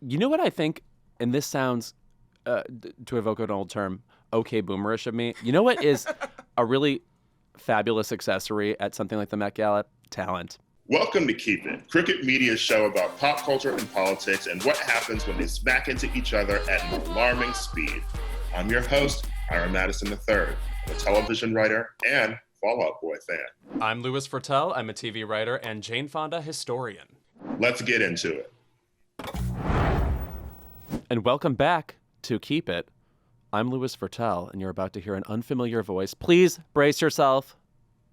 You know what I think, and this sounds, to evoke an old term, okay boomerish of me. You know what is a really fabulous accessory at something like the Met Gala? Talent. Welcome to Keep It, Crooked Media's show about pop culture and politics and what happens when they smack into each other at an alarming speed. I'm your host, Ira Madison III. I'm a television writer and Fall Out Boy fan. I'm Louis Fertel. I'm a TV writer and Jane Fonda historian. Let's get into it. And welcome back to Keep It. I'm Louis Fertel, and you're about to hear an unfamiliar voice. Please brace yourself.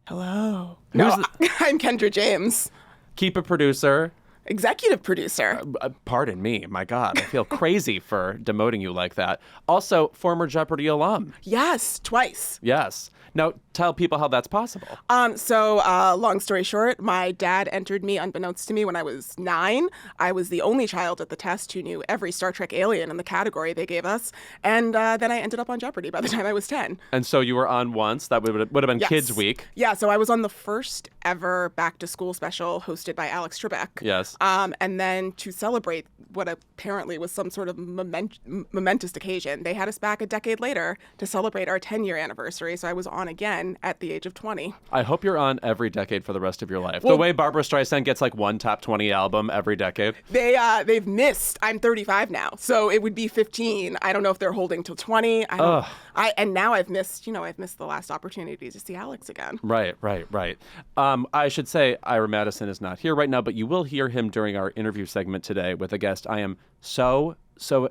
Hello. I'm Kendra James. Keep It producer. Executive producer. Pardon me. My God, I feel crazy for demoting you like that. Also, former Jeopardy alum. Yes, twice. Yes. Now, tell people how that's possible. So long story short, my dad entered me unbeknownst to me when I was 9. I was the only child at the test who knew every Star Trek alien in the category they gave us. And then I ended up on Jeopardy by the time I was 10. And so you were on once. That would have been Yes. Kids Week. Yeah, so I was on the first ever Back to School special hosted by Alex Trebek. Yes. And then to celebrate what apparently was some sort of momentous occasion, they had us back a decade later to celebrate our 10-year anniversary. So I was on again at the age of 20. I hope you're on every decade for the rest of your life. The way Barbra Streisand gets like one top 20 album every decade. They've missed. I'm 35 now, so it would be 15. I don't know if they're holding till 20. And now I've missed the last opportunity to see Alex again. Right. I should say Ira Madison is not here right now, but you will hear him during our interview segment today with a guest I am so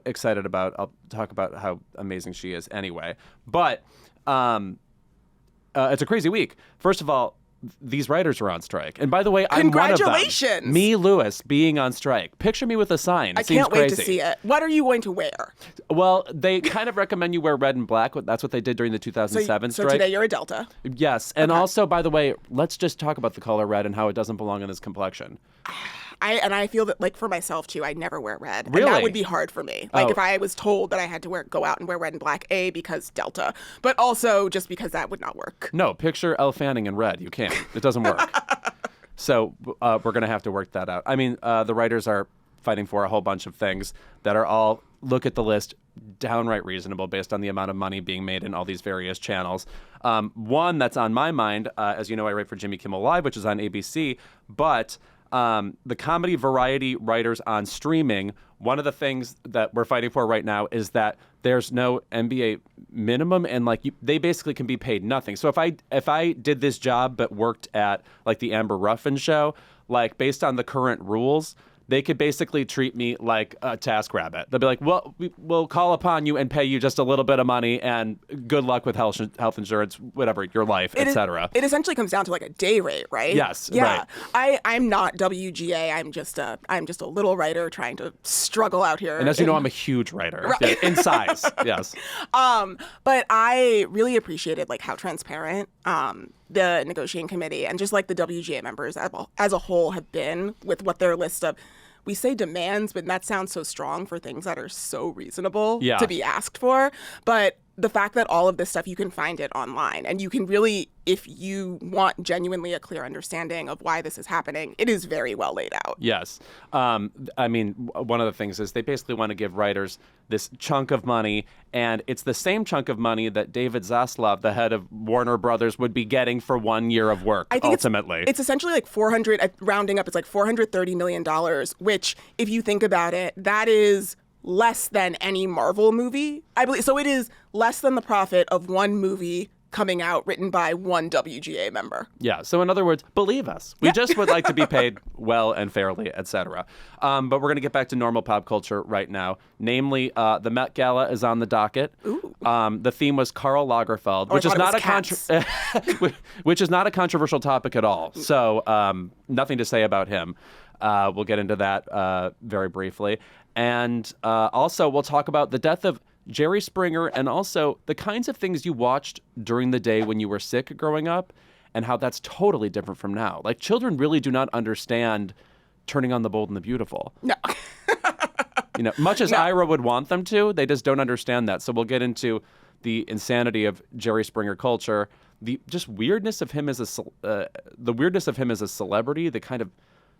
excited about. I'll talk about how amazing she is anyway. But it's a crazy week. First of all, these writers are on strike. And by the way, I'm one of them. Congratulations! Me, Louis, being on strike. Picture me with a sign. I can't wait to see it. What are you going to wear? Well, they kind of recommend you wear red and black. That's what they did during the 2007 strike. So today you're a Delta. Yes. And also, by the way, let's just talk about the color red and how it doesn't belong in this complexion. I feel that, like, for myself, too, I never wear red. Really? And that would be hard for me. Like, if I was told that I had to go out and wear red and black, A, because Delta, but also just because that would not work. No, picture Elle Fanning in red. You can't. It doesn't work. So we're going to have to work that out. I mean, the writers are fighting for a whole bunch of things that are all, look at the list, downright reasonable based on the amount of money being made in all these various channels. One that's on my mind, as you know, I write for Jimmy Kimmel Live, which is on ABC, but the comedy variety writers on streaming, one of the things that we're fighting for right now is that there's no NBA minimum, and they basically can be paid nothing. So if I did this job but worked at like the Amber Ruffin show, like based on the current rules, they could basically treat me like a TaskRabbit. They'll be like, well, we'll call upon you and pay you just a little bit of money and good luck with health insurance, whatever, your life, etc. It essentially comes down to like a day rate, right? Yes, yeah. right. I'm not WGA. I'm just a little writer trying to struggle out here. And as you know, I'm a huge writer. Right. Yeah, in size, yes. But I really appreciated like how transparent the negotiating committee and just like the WGA members as a whole have been with what their list of, we say demands, but that sounds so strong for things that are so reasonable to be asked for. But the fact that all of this stuff, you can find it online, and you can really, if you want genuinely a clear understanding of why this is happening, it is very well laid out. Yes. I mean, one of the things is they basically want to give writers this chunk of money, and it's the same chunk of money that David Zaslav, the head of Warner Brothers, would be getting for 1 year of work, ultimately. It's essentially like rounding up, it's like $430 million, which, if you think about it, that is less than any Marvel movie, I believe. So it is less than the profit of one movie coming out written by one WGA member. Yeah. So in other words, believe us. We just would like to be paid well and fairly, etc. But we're going to get back to normal pop culture right now. Namely, the Met Gala is on the docket. Ooh. The theme was Karl Lagerfeld, which is not a controversial topic at all. So nothing to say about him. We'll get into that very briefly. And also, we'll talk about the death of Jerry Springer and also the kinds of things you watched during the day when you were sick growing up and how that's totally different from now. Like, children really do not understand turning on The Bold and the Beautiful. No. Much as Ira would want them to, they just don't understand that. So we'll get into the insanity of Jerry Springer culture, the just weirdness of him as a celebrity, the kind of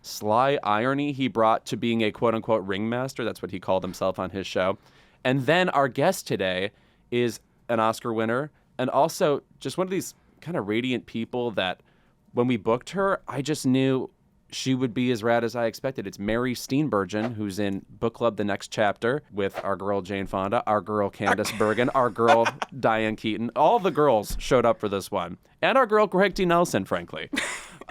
sly irony he brought to being a quote-unquote ringmaster. That's what he called himself on his show. And then our guest today is an Oscar winner and also just one of these kind of radiant people that when we booked her, I just knew she would be as rad as I expected. It's Mary Steenburgen, who's in Book Club The Next Chapter with our girl Jane Fonda, our girl Candace Bergen, our girl Diane Keaton. All the girls showed up for this one. And our girl Greg T. Nelson, frankly.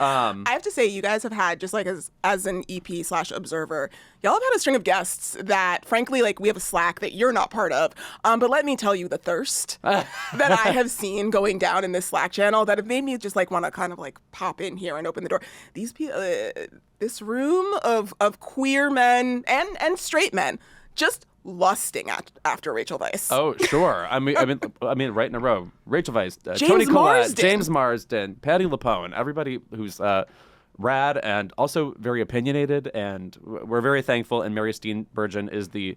I have to say, you guys have had, just like as an EP/observer, y'all have had a string of guests that, frankly, like we have a Slack that you're not part of. But let me tell you the thirst that I have seen going down in this Slack channel that have made me just like want to kind of like pop in here and open the door. These people, this room of queer men and straight men, just lusting after Rachel Weisz. Oh, sure. I mean, right in a row. Rachel Weisz, James Toni Collette, Marsden. James Marsden, Patti LuPone, everybody who's rad and also very opinionated, and we're very thankful. And Mary Steenburgen is the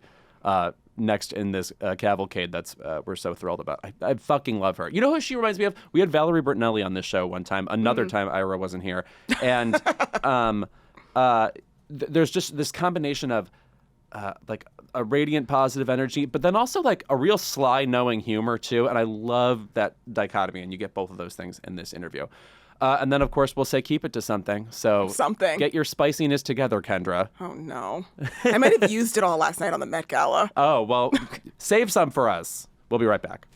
next in this cavalcade. That's we're so thrilled about. I fucking love her. You know who she reminds me of? We had Valerie Bertinelli on this show one time. Another time Ira wasn't here, and there's just this combination of like a radiant positive energy, but then also like a real sly knowing humor too. And I love that dichotomy, and you get both of those things in this interview. And then of course we'll say keep it to something. So get your spiciness together, Kendra. Oh no. I might have used it all last night on the Met Gala. Oh, well, save some for us. We'll be right back.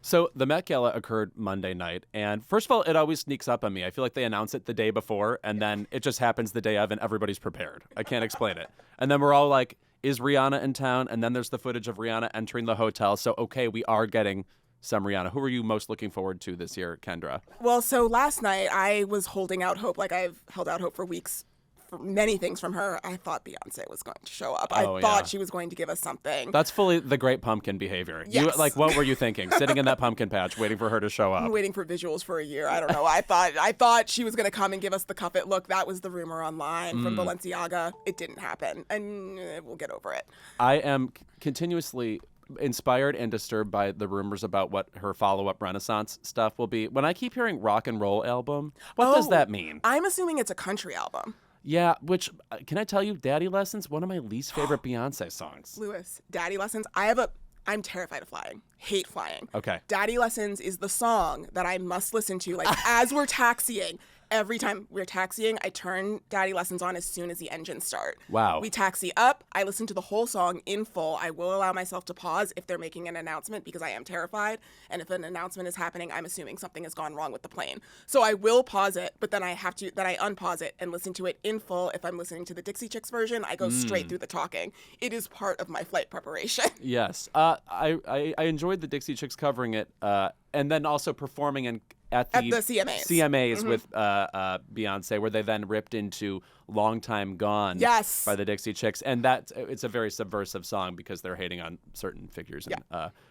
So the Met Gala occurred Monday night, and first of all, it always sneaks up on me. I feel like they announce it the day before, and then it just happens the day of, and everybody's prepared. I can't explain it. And then we're all like, is Rihanna in town? And then there's the footage of Rihanna entering the hotel. So, okay, we are getting some Rihanna. Who are you most looking forward to this year, Kendra? Well, so last night I was holding out hope, like I've held out hope for weeks, for many things from her. I thought Beyonce was going to show up. I thought she was going to give us something. That's fully the great pumpkin behavior. Yes. What were you thinking? Sitting in that pumpkin patch, waiting for her to show up. I'm waiting for visuals for a year. I don't know. I thought she was going to come and give us the cuff it look. That was the rumor online from Balenciaga. It didn't happen, and we'll get over it. I am continuously inspired and disturbed by the rumors about what her follow-up Renaissance stuff will be. When I keep hearing rock and roll album, what does that mean? I'm assuming it's a country album. Yeah, which, can I tell you, Daddy Lessons, one of my least favorite Beyonce songs. Lewis, Daddy Lessons. I'm terrified of flying. Hate flying. Okay. Daddy Lessons is the song that I must listen to, like, as we're taxiing. Every time we're taxiing, I turn Daddy Lessons on as soon as the engines start. Wow. We taxi up. I listen to the whole song in full. I will allow myself to pause if they're making an announcement because I am terrified. And if an announcement is happening, I'm assuming something has gone wrong with the plane. So I will pause it, but then I unpause it and listen to it in full. If I'm listening to the Dixie Chicks version, I go straight through the talking. It is part of my flight preparation. Yes. I enjoyed the Dixie Chicks covering it, and then also performing at the CMAs with Beyonce, where they then ripped into Long Time Gone by the Dixie Chicks. And it's a very subversive song because they're hating on certain figures in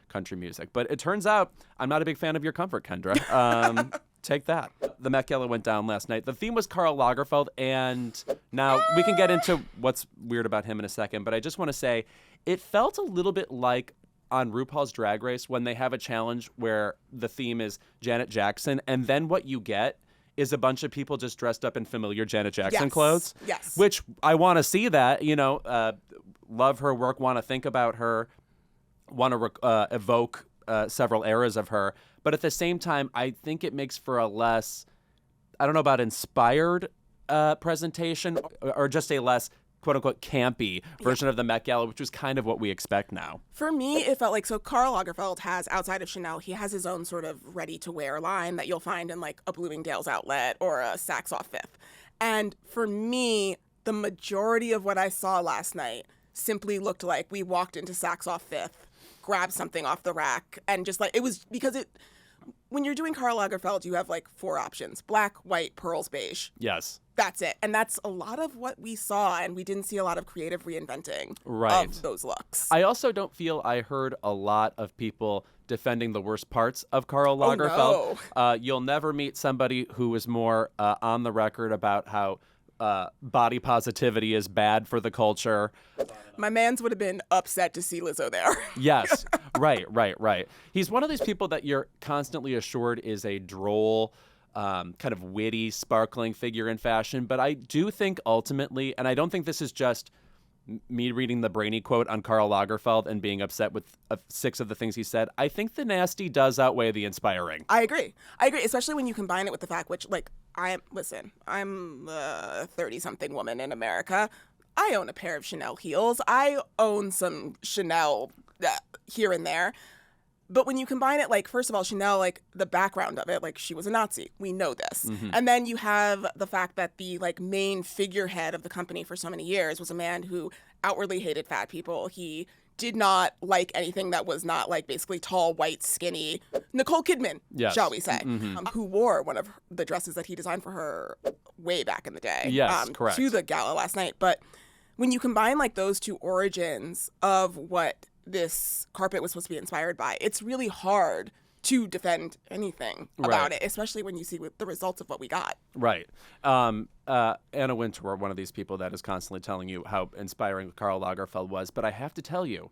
country music. But it turns out I'm not a big fan of your comfort, Kendra. Take that. The Met Gala went down last night. The theme was Karl Lagerfeld, and now we can get into what's weird about him in a second, but I just want to say it felt a little bit like on RuPaul's Drag Race when they have a challenge where the theme is Janet Jackson, and then what you get is a bunch of people just dressed up in familiar Janet Jackson clothes. Yes. Which I want to see that, love her work, want to think about her, want to evoke several eras of her. But at the same time, I think it makes for a less, I don't know about inspired presentation or just a less quote-unquote campy version of the Met Gala, which was kind of what we expect now. For me, it felt like, so Karl Lagerfeld has, outside of Chanel, he has his own sort of ready-to-wear line that you'll find in like a Bloomingdale's outlet or a Saks Off Fifth. And for me, the majority of what I saw last night simply looked like we walked into Saks Off Fifth, grabbed something off the rack, and just like, it was because when you're doing Karl Lagerfeld, you have like 4 options: black, white, pearls, beige. Yes. That's it. And that's a lot of what we saw, and we didn't see a lot of creative reinventing of those looks. I also don't feel I heard a lot of people defending the worst parts of Karl Lagerfeld. Oh, no. You'll never meet somebody who is more on the record about how body positivity is bad for the culture. My mans would have been upset to see Lizzo there. Yes, right. He's one of these people that you're constantly assured is a droll, kind of witty, sparkling figure in fashion. But I do think ultimately, and I don't think this is just me reading the brainy quote on Karl Lagerfeld and being upset with 6 of the things he said, I think the nasty does outweigh the inspiring. I agree, especially when you combine it with the fact which, like, I'm a 30-something woman in America. I own a pair of Chanel heels. I own some Chanel here and there. But when you combine it, like, first of all, Chanel, like, the background of it, like, she was a Nazi. We know this. Mm-hmm. And then you have the fact that the, like, main figurehead of the company for so many years was a man who outwardly hated fat people. He did not like anything that was not, like, basically tall, white, skinny Nicole Kidman, shall we say, who wore one of the dresses that he designed for her way back in the day. Yes, correct. To the gala last night. But when you combine, like, those two origins of what this carpet was supposed to be inspired by, it's really hard to defend anything about it, especially when you see the results of what we got. Right. Anna Wintour, one of these people that is constantly telling you how inspiring Karl Lagerfeld was, but I have to tell you,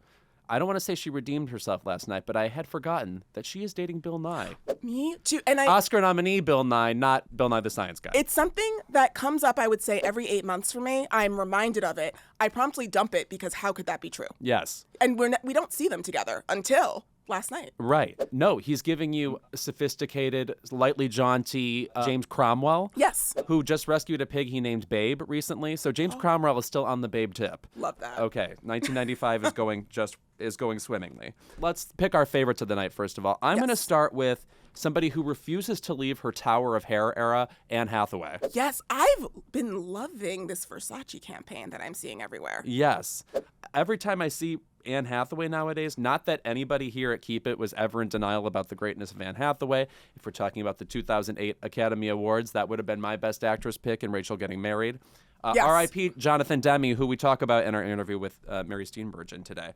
I don't want to say she redeemed herself last night, but I had forgotten that she is dating Bill Nye. Me too. And Oscar nominee Bill Nye, not Bill Nye the Science Guy. It's something that comes up, I would say, every 8 months for me. I'm reminded of it. I promptly dump it because how could that be true? Yes. And we don't see them together until last night. Right. No, he's giving you sophisticated, lightly jaunty James Cromwell. Yes. Who just rescued a pig he named Babe recently. So James Cromwell is still on the Babe tip. Love that. Okay. 1995 is going swimmingly. Let's pick our favorites of the night, first of all. I'm going to start with somebody who refuses to leave her Tower of Hair era, Anne Hathaway. Yes, I've been loving this Versace campaign that I'm seeing everywhere. Yes. Every time I see Anne Hathaway nowadays, not that anybody here at Keep It was ever in denial about the greatness of Anne Hathaway. If we're talking about the 2008 Academy Awards, that would have been my Best Actress pick in Rachel Getting Married. Yes. R.I.P. Jonathan Demme, who we talk about in our interview with Mary Steenburgen today.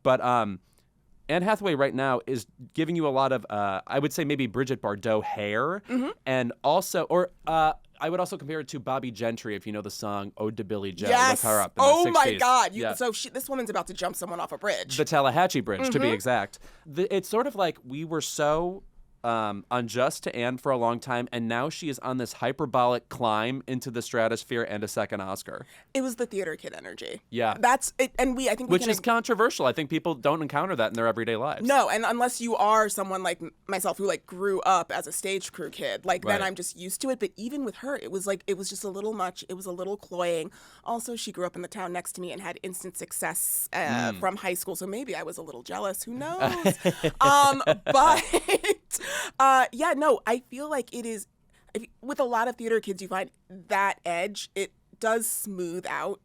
But Anne Hathaway right now is giving you a lot of, I would say maybe Brigitte Bardot hair, and also, I would also compare it to Bobby Gentry, if you know the song Ode to Billy Joe. Yes. Look her up in the 60s. My God. Yeah. So this woman's about to jump someone off a bridge. The Tallahatchie Bridge, to be exact. It's sort of like we were so unjust to Anne for a long time, and now she is on this hyperbolic climb into the stratosphere and a second Oscar. It was the theater kid energy. Yeah. That's it, and I think which is controversial. I think people don't encounter that in their everyday lives. No, and unless you are someone like myself who like grew up as a stage crew kid, like then I'm just used to it. But even with her, it was just a little much. It was a little cloying. Also, she grew up in the town next to me and had instant success from high school, so maybe I was a little jealous. Who knows? But I feel like it is, with a lot of theater kids, you find that edge, it does smooth out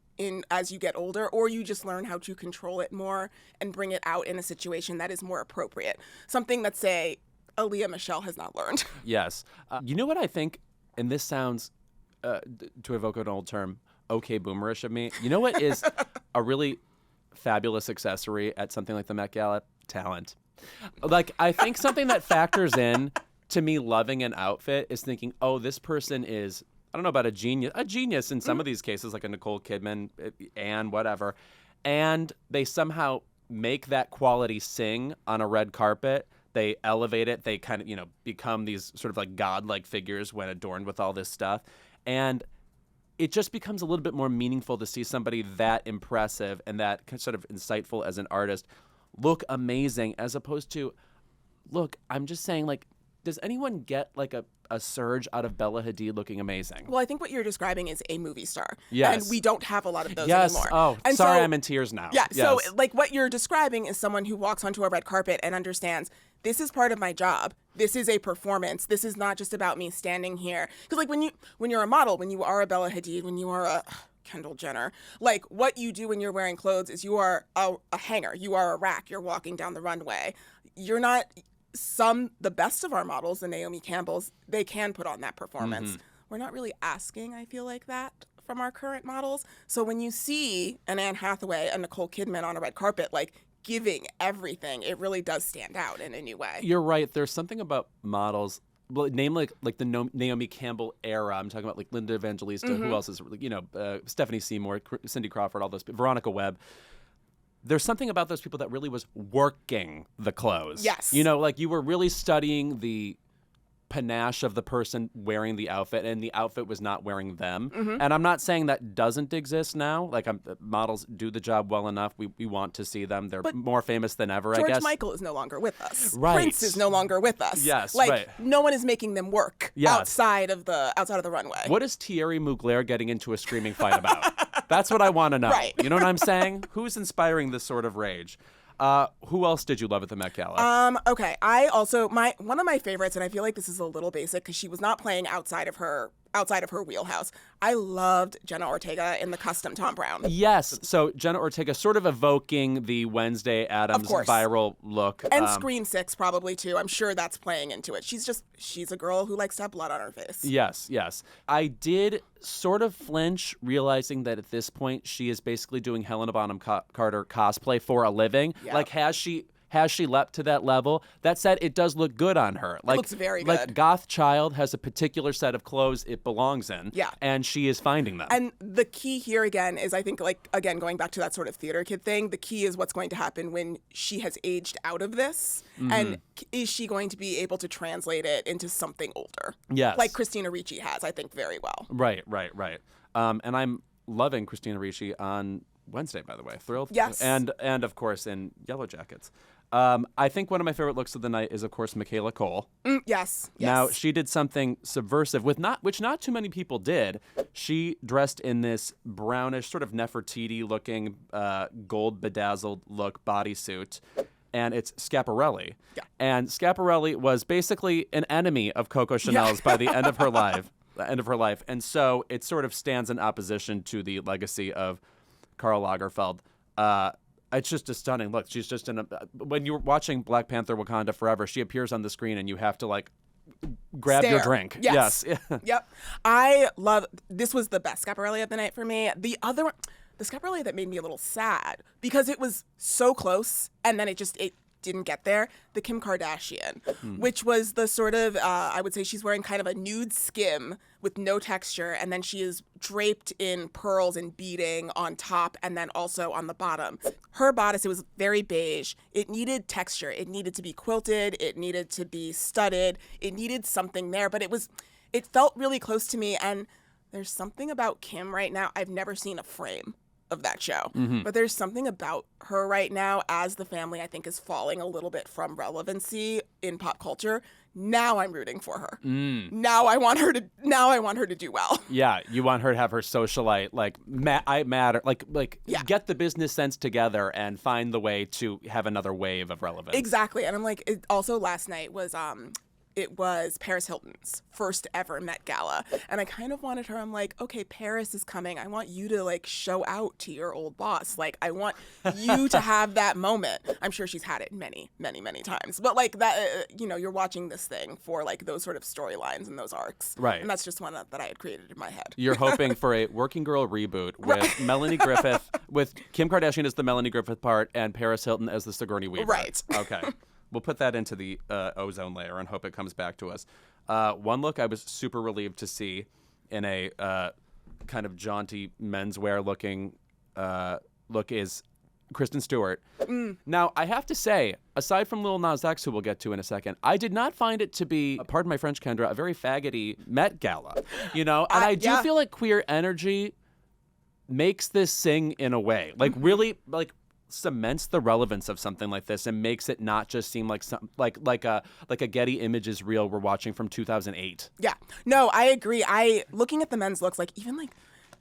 as you get older, or you just learn how to control it more and bring it out in a situation that is more appropriate. Something that, say, Aaliyah Michelle has not learned. Yes. You know what I think, and this sounds, to evoke an old term, okay boomerish of me. You know what is a really fabulous accessory at something like the Met Gala? Talent. Like, I think something that factors in to me loving an outfit is thinking, oh, this person is, I don't know about a genius in some of these cases, like a Nicole Kidman, Anne, whatever. And they somehow make that quality sing on a red carpet. They elevate it. They kind of, become these sort of like godlike figures when adorned with all this stuff. And it just becomes a little bit more meaningful to see somebody that impressive and that sort of insightful as an artist look amazing, as opposed to, look, I'm just saying, like, does anyone get like a surge out of Bella Hadid looking amazing? Well, I think what you're describing is a movie star. Yes. And we don't have a lot of those yes. anymore. Oh, and sorry, so, I'm in tears now. Yeah, yes. So like what you're describing is someone who walks onto a red carpet and understands, this is part of my job. This is a performance. This is not just about me standing here. Because like when you're a model, when you are a Bella Hadid, when you are a Kendall Jenner, like what you do when you're wearing clothes is you are a hanger. You are a rack. You're walking down the runway. You're not the best of our models, the Naomi Campbells, they can put on that performance. We're not really asking, I feel like, that from our current models. So when you see an Anne Hathaway and Nicole Kidman on a red carpet, like giving everything, it really does stand out in a new way. You're right. There's something about models, well, namely like the Naomi Campbell era. I'm talking about like Linda Evangelista. Who else is, Stephanie Seymour, Cindy Crawford, all those, Veronica Webb. There's something about those people that really was working the clothes. Yes. Like you were really studying panache of the person wearing the outfit, and the outfit was not wearing them. Mm-hmm. And I'm not saying that doesn't exist now. Like, models do the job well enough. We want to see them. They're more famous than ever, I guess. George Michael is no longer with us. Right. Prince is no longer with us. Yes, like right. no one is making them work outside of the runway. What is Thierry Mugler getting into a screaming fight about? That's what I want to know. Right. You know what I'm saying? Who's inspiring this sort of rage? Who else did you love at the Met Gala? Okay. I also one of my favorites, and I feel like this is a little basic because she was not playing outside of her wheelhouse. I loved Jenna Ortega in the custom Tom Brown. Yes. So Jenna Ortega sort of evoking the Wednesday Addams viral look. And Screen 6 probably too. I'm sure that's playing into it. She's a girl who likes to have blood on her face. Yes. I did sort of flinch realizing that at this point she is basically doing Helena Bonham Carter cosplay for a living. Yep. Like, has she leapt to that level? That said, it does look good on her. Like, it looks very good. Like, Goth Child has a particular set of clothes it belongs in. Yeah. And she is finding them. And the key here again is, I think, like, again, going back to that sort of theater kid thing, the key is what's going to happen when she has aged out of this. Mm-hmm. And is she going to be able to translate it into something older? Yes. Like Christina Ricci has, I think, very well. Right. And I'm loving Christina Ricci on Wednesday, by the way. Thrilled. Yes. And of course, in Yellow Jackets. I think one of my favorite looks of the night is, of course, Michaela Cole. Yes. Now, she did something subversive which not too many people did. She dressed in this brownish, sort of Nefertiti-looking, gold bedazzled look bodysuit, and it's Schiaparelli. Yeah. And Schiaparelli was basically an enemy of Coco Chanel's by the end of her life. And so it sort of stands in opposition to the legacy of Karl Lagerfeld. It's just a stunning look. She's just when you're watching Black Panther Wakanda Forever, she appears on the screen and you have to like grab your drink. Yes. Yep. This was the best Schiaparelli of the night for me. The other one, the Schiaparelli that made me a little sad because it was so close and then it didn't get there, the Kim Kardashian, which was the sort of, I would say she's wearing kind of a nude skim with no texture, and then she is draped in pearls and beading on top and then also on the bottom. Her bodice, it was very beige. It needed texture. It needed to be quilted. It needed to be studded. It needed something there, but it felt really close to me, and there's something about Kim right now. I've never seen a frame of that show. Mm-hmm. But there's something about her right now as the family, I think, is falling a little bit from relevancy in pop culture. Now I'm rooting for her. Now I want her to do well. Yeah, you want her to have her socialite, like, I matter, get the business sense together and find the way to have another wave of relevance. Exactly. And I'm like, also last night was it was Paris Hilton's first ever Met Gala. And I kind of wanted her, I'm like, okay, Paris is coming. I want you to like show out to your old boss. Like, I want you to have that moment. I'm sure she's had it many, many, many times. But like that, you're watching this thing for like those sort of storylines and those arcs. Right. And that's just one that I had created in my head. You're hoping for a working girl reboot with Melanie Griffith, with Kim Kardashian as the Melanie Griffith part and Paris Hilton as the Sigourney Weaver. Right. Okay. We'll put that into the ozone layer and hope it comes back to us. One look I was super relieved to see in a kind of jaunty menswear looking look is Kristen Stewart. Now, I have to say, aside from Lil Nas X, who we'll get to in a second, I did not find it to be, pardon my French, Kendra, a very faggoty Met Gala. And I do feel like queer energy makes this sing in a way. Like, really, like, cements the relevance of something like this and makes it not just seem like like a Getty Images reel we're watching from 2008. Yeah. No, I agree. Looking at the men's looks, like even like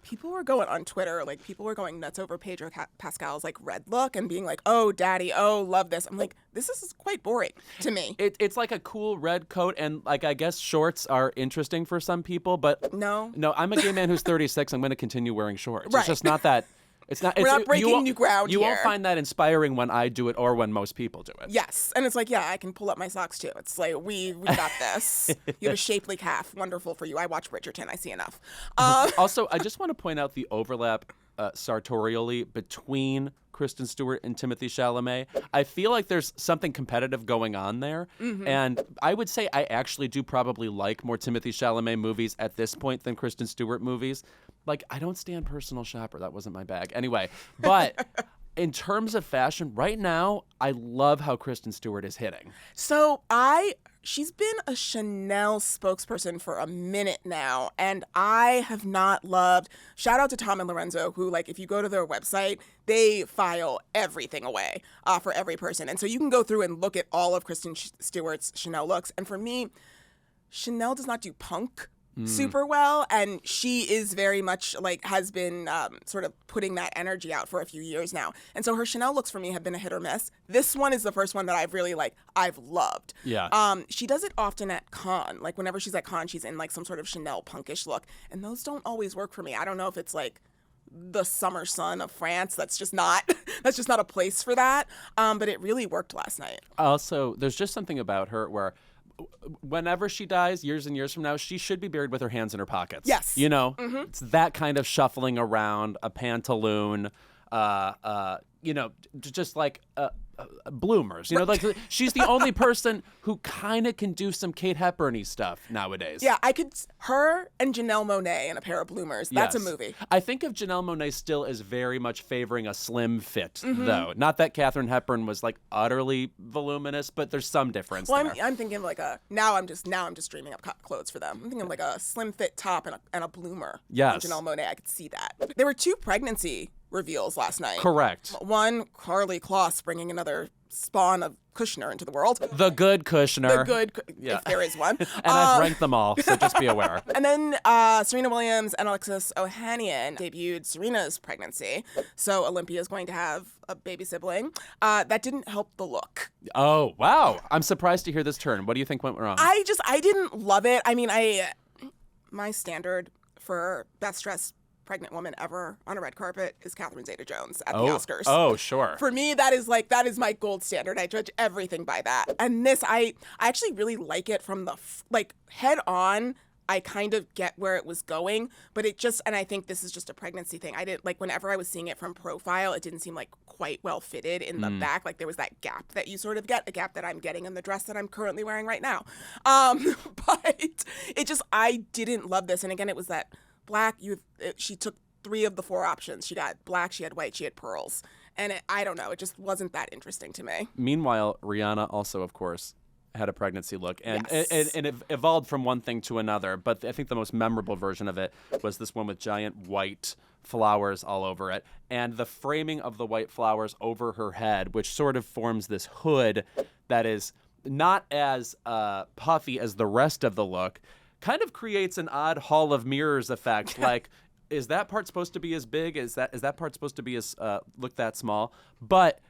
people were going on Twitter, like people were going nuts over Pedro Pascal's like red look and being like, "Oh, daddy, oh, love this." I'm like, this is quite boring to me. It's like a cool red coat and like I guess shorts are interesting for some people, but no, I'm a gay man who's 36. I'm going to continue wearing shorts. Right. It's just not that. We're not breaking new ground You here. won't find that inspiring when I do it or when most people do it. Yes. And it's like, yeah, I can pull up my socks too. It's like, we got this. You have a shapely calf. Wonderful for you. I watch Bridgerton. I see enough. Also, I just want to point out the overlap sartorially between Kristen Stewart and Timothée Chalamet. I feel like there's something competitive going on there. Mm-hmm. And I would say I actually do probably like more Timothée Chalamet movies at this point than Kristen Stewart movies. Like, I don't stand Personal Shopper. That wasn't my bag. Anyway, but in terms of fashion, right now, I love how Kristen Stewart is hitting. So she's been a Chanel spokesperson for a minute now, and I have not loved, shout out to Tom and Lorenzo, who, like, if you go to their website, they file everything away for every person. And so you can go through and look at all of Kristen Stewart's Chanel looks. And for me, Chanel does not do punk super well, and she is very much like has been sort of putting that energy out for a few years now. And so her Chanel looks for me have been a hit or miss. This one is the first one that I've really I've loved. Yeah. She does it often at Cannes. Like whenever she's at Cannes, she's in like some sort of Chanel punkish look, and those don't always work for me. I don't know if it's like the summer sun of France. That's just not a place for that. But it really worked last night. Also, there's just something about her where whenever she dies, years and years from now, she should be buried with her hands in her pockets. Yes. You know, it's that kind of shuffling around, a pantaloon, just like bloomers. You know, like she's the only person who kind of can do some Kate Hepburn-y stuff nowadays. Yeah, her and Janelle Monáe in a pair of bloomers. That's a movie. I think of Janelle Monáe still as very much favoring a slim fit, though. Not that Katharine Hepburn was like utterly voluminous, but there's some difference there. I'm thinking like now I'm just dreaming up clothes for them. I'm thinking like a slim fit top and a bloomer. Yes. Janelle Monáe, I could see that. There were 2 pregnancy reveals last night. Correct. One, Karlie Kloss bringing another spawn of Kushner into the world. The good Kushner. If there is one. And I've ranked them all, so just be aware. And then Serena Williams and Alexis Ohanian debuted Serena's pregnancy. So Olympia is going to have a baby sibling. That didn't help the look. Oh, wow. I'm surprised to hear this turn. What do you think went wrong? I didn't love it. I mean, my standard for best dressed pregnant woman ever on a red carpet is Catherine Zeta-Jones at the Oscars. Oh, sure. For me, that is my gold standard. I judge everything by that. And this, I actually really like it from the head on. I kind of get where it was going, but and I think this is just a pregnancy thing. I didn't whenever I was seeing it from profile, it didn't seem like quite well fitted in the back. Like there was that gap that you sort of get, a gap that I'm getting in the dress that I'm currently wearing right now. But I didn't love this. And again, it was that black, she took 3 of the 4 options. She got black, she had white, she had pearls. And I don't know, it just wasn't that interesting to me. Meanwhile, Rihanna also, of course, had a pregnancy look. And, Yes. and it evolved from one thing to another. But I think the most memorable version of it was this one with giant white flowers all over it. And the framing of the white flowers over her head, which sort of forms this hood that is not as puffy as the rest of the look, kind of creates an odd hall of mirrors effect. Like, is that part supposed to be as big? Is that part supposed to be as look that small? But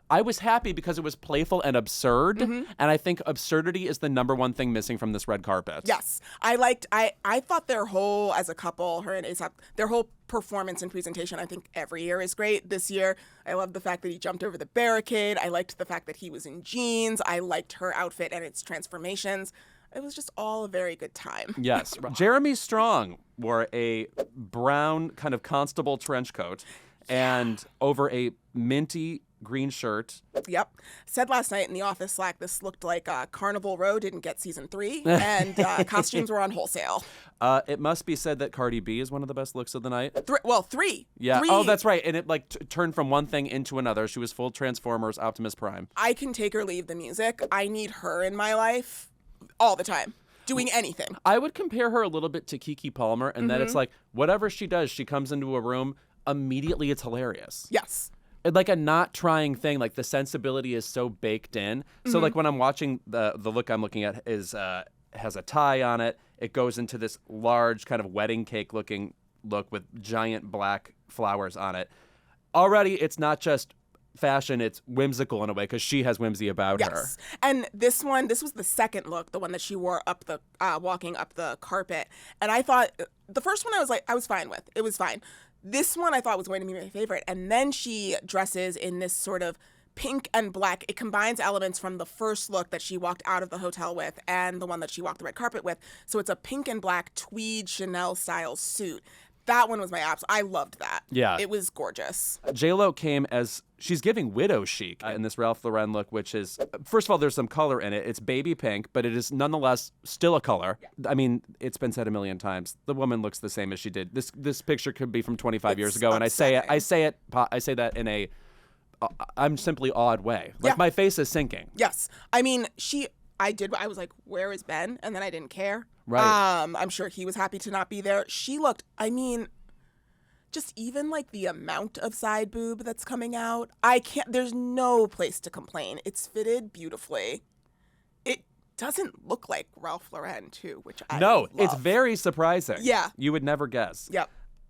I was happy because it was playful and absurd, and I think absurdity is the number one thing missing from this red carpet. Yes. I thought their whole, as a couple, her and A$AP, their whole performance and presentation, I think every year is great. This year, I loved the fact that he jumped over the barricade. I liked the fact that he was in jeans. I liked her outfit and its transformations. It was just all a very good time. Yes. Jeremy Strong wore a brown kind of constable trench coat and over a minty green shirt. Yep. Said last night in the office Slack, this looked like Carnival Row didn't get season 3, and costumes were on wholesale. It must be said that Cardi B is one of the best looks of the night. 3. Yeah. 3. Oh, that's right. And it turned from one thing into another. She was full Transformers Optimus Prime. I can take or leave the music. I need her in my life all the time, doing anything. I would compare her a little bit to Keke Palmer, and that it's like whatever she does, she comes into a room, immediately it's hilarious. Yes. Like a not trying thing, like the sensibility is so baked in. So like when I'm watching the look I'm looking at is has a tie on it. It goes into this large kind of wedding cake looking look with giant black flowers on it. Already it's not just fashion, it's whimsical in a way because she has whimsy about her. Yes. And this was the second look, the one that she wore up the walking up the carpet. And I thought the first one I was fine with. It was fine. This one I thought was going to be my favorite. And then she dresses in this sort of pink and black. It combines elements from the first look that she walked out of the hotel with and the one that she walked the red carpet with. So it's a pink and black tweed Chanel style suit. That one was my apps. I loved that. Yeah. It was gorgeous. J-Lo came as, she's giving widow chic in this Ralph Lauren look, which is, first of all, there's some color in it. It's baby pink, but it is nonetheless still a color. Yeah. I mean, it's been said a million times. The woman looks the same as she did. This picture could be from 25 years ago, and I say that in a, I'm simply odd way. Like my face is sinking. Yes. I mean, I was like, where is Ben? And then I didn't care. Right. I'm sure he was happy to not be there. She looked, I mean, just even like the amount of side boob that's coming out, there's no place to complain. It's fitted beautifully. It doesn't look like Ralph Lauren too, which I love. It's very surprising. Yeah. You would never guess. Yep.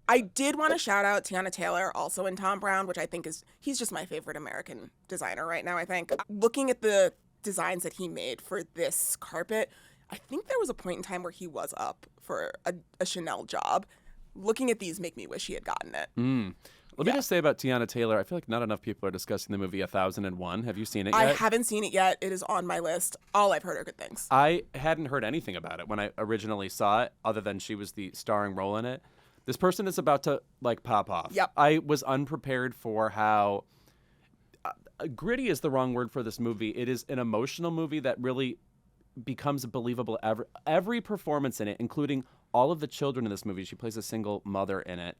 I did want to shout out Tiana Taylor, also in Tom Brown, which I think he's just my favorite American designer right now, I think. Looking at the designs that he made for this carpet, I think there was a point in time where he was up for a Chanel job. Looking at these make me wish he had gotten it. Let me just say about Tiana Taylor, I feel like not enough people are discussing the movie 1001. Have you seen it yet? I haven't seen it yet. It is on my list. All I've heard are good things. I hadn't heard anything about it when I originally saw it, other than she was the starring role in it. This person is about to, like, pop off. Yep. I was unprepared for how gritty is the wrong word for this movie. It is an emotional movie that really becomes believable. Every performance in it, including all of the children in this movie, she plays a single mother in it.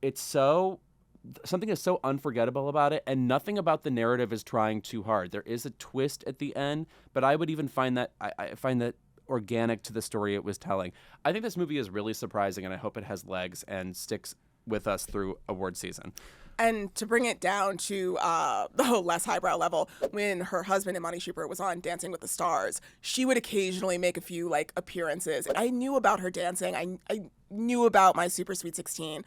It's something is so unforgettable about it, and nothing about the narrative is trying too hard. There is a twist at the end, but I would even find that I find that organic to the story it was telling. I think this movie is really surprising, and I hope it has legs and sticks with us through award season. And to bring it down to the less highbrow level, when her husband, Imani Schuper, was on Dancing with the Stars, she would occasionally make a few like appearances. I knew about her dancing. I knew about My Super Sweet 16.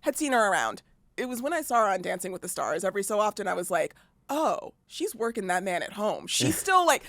Had seen her around. It was when I saw her on Dancing with the Stars, every so often I was like, oh, she's working that man at home. She's still like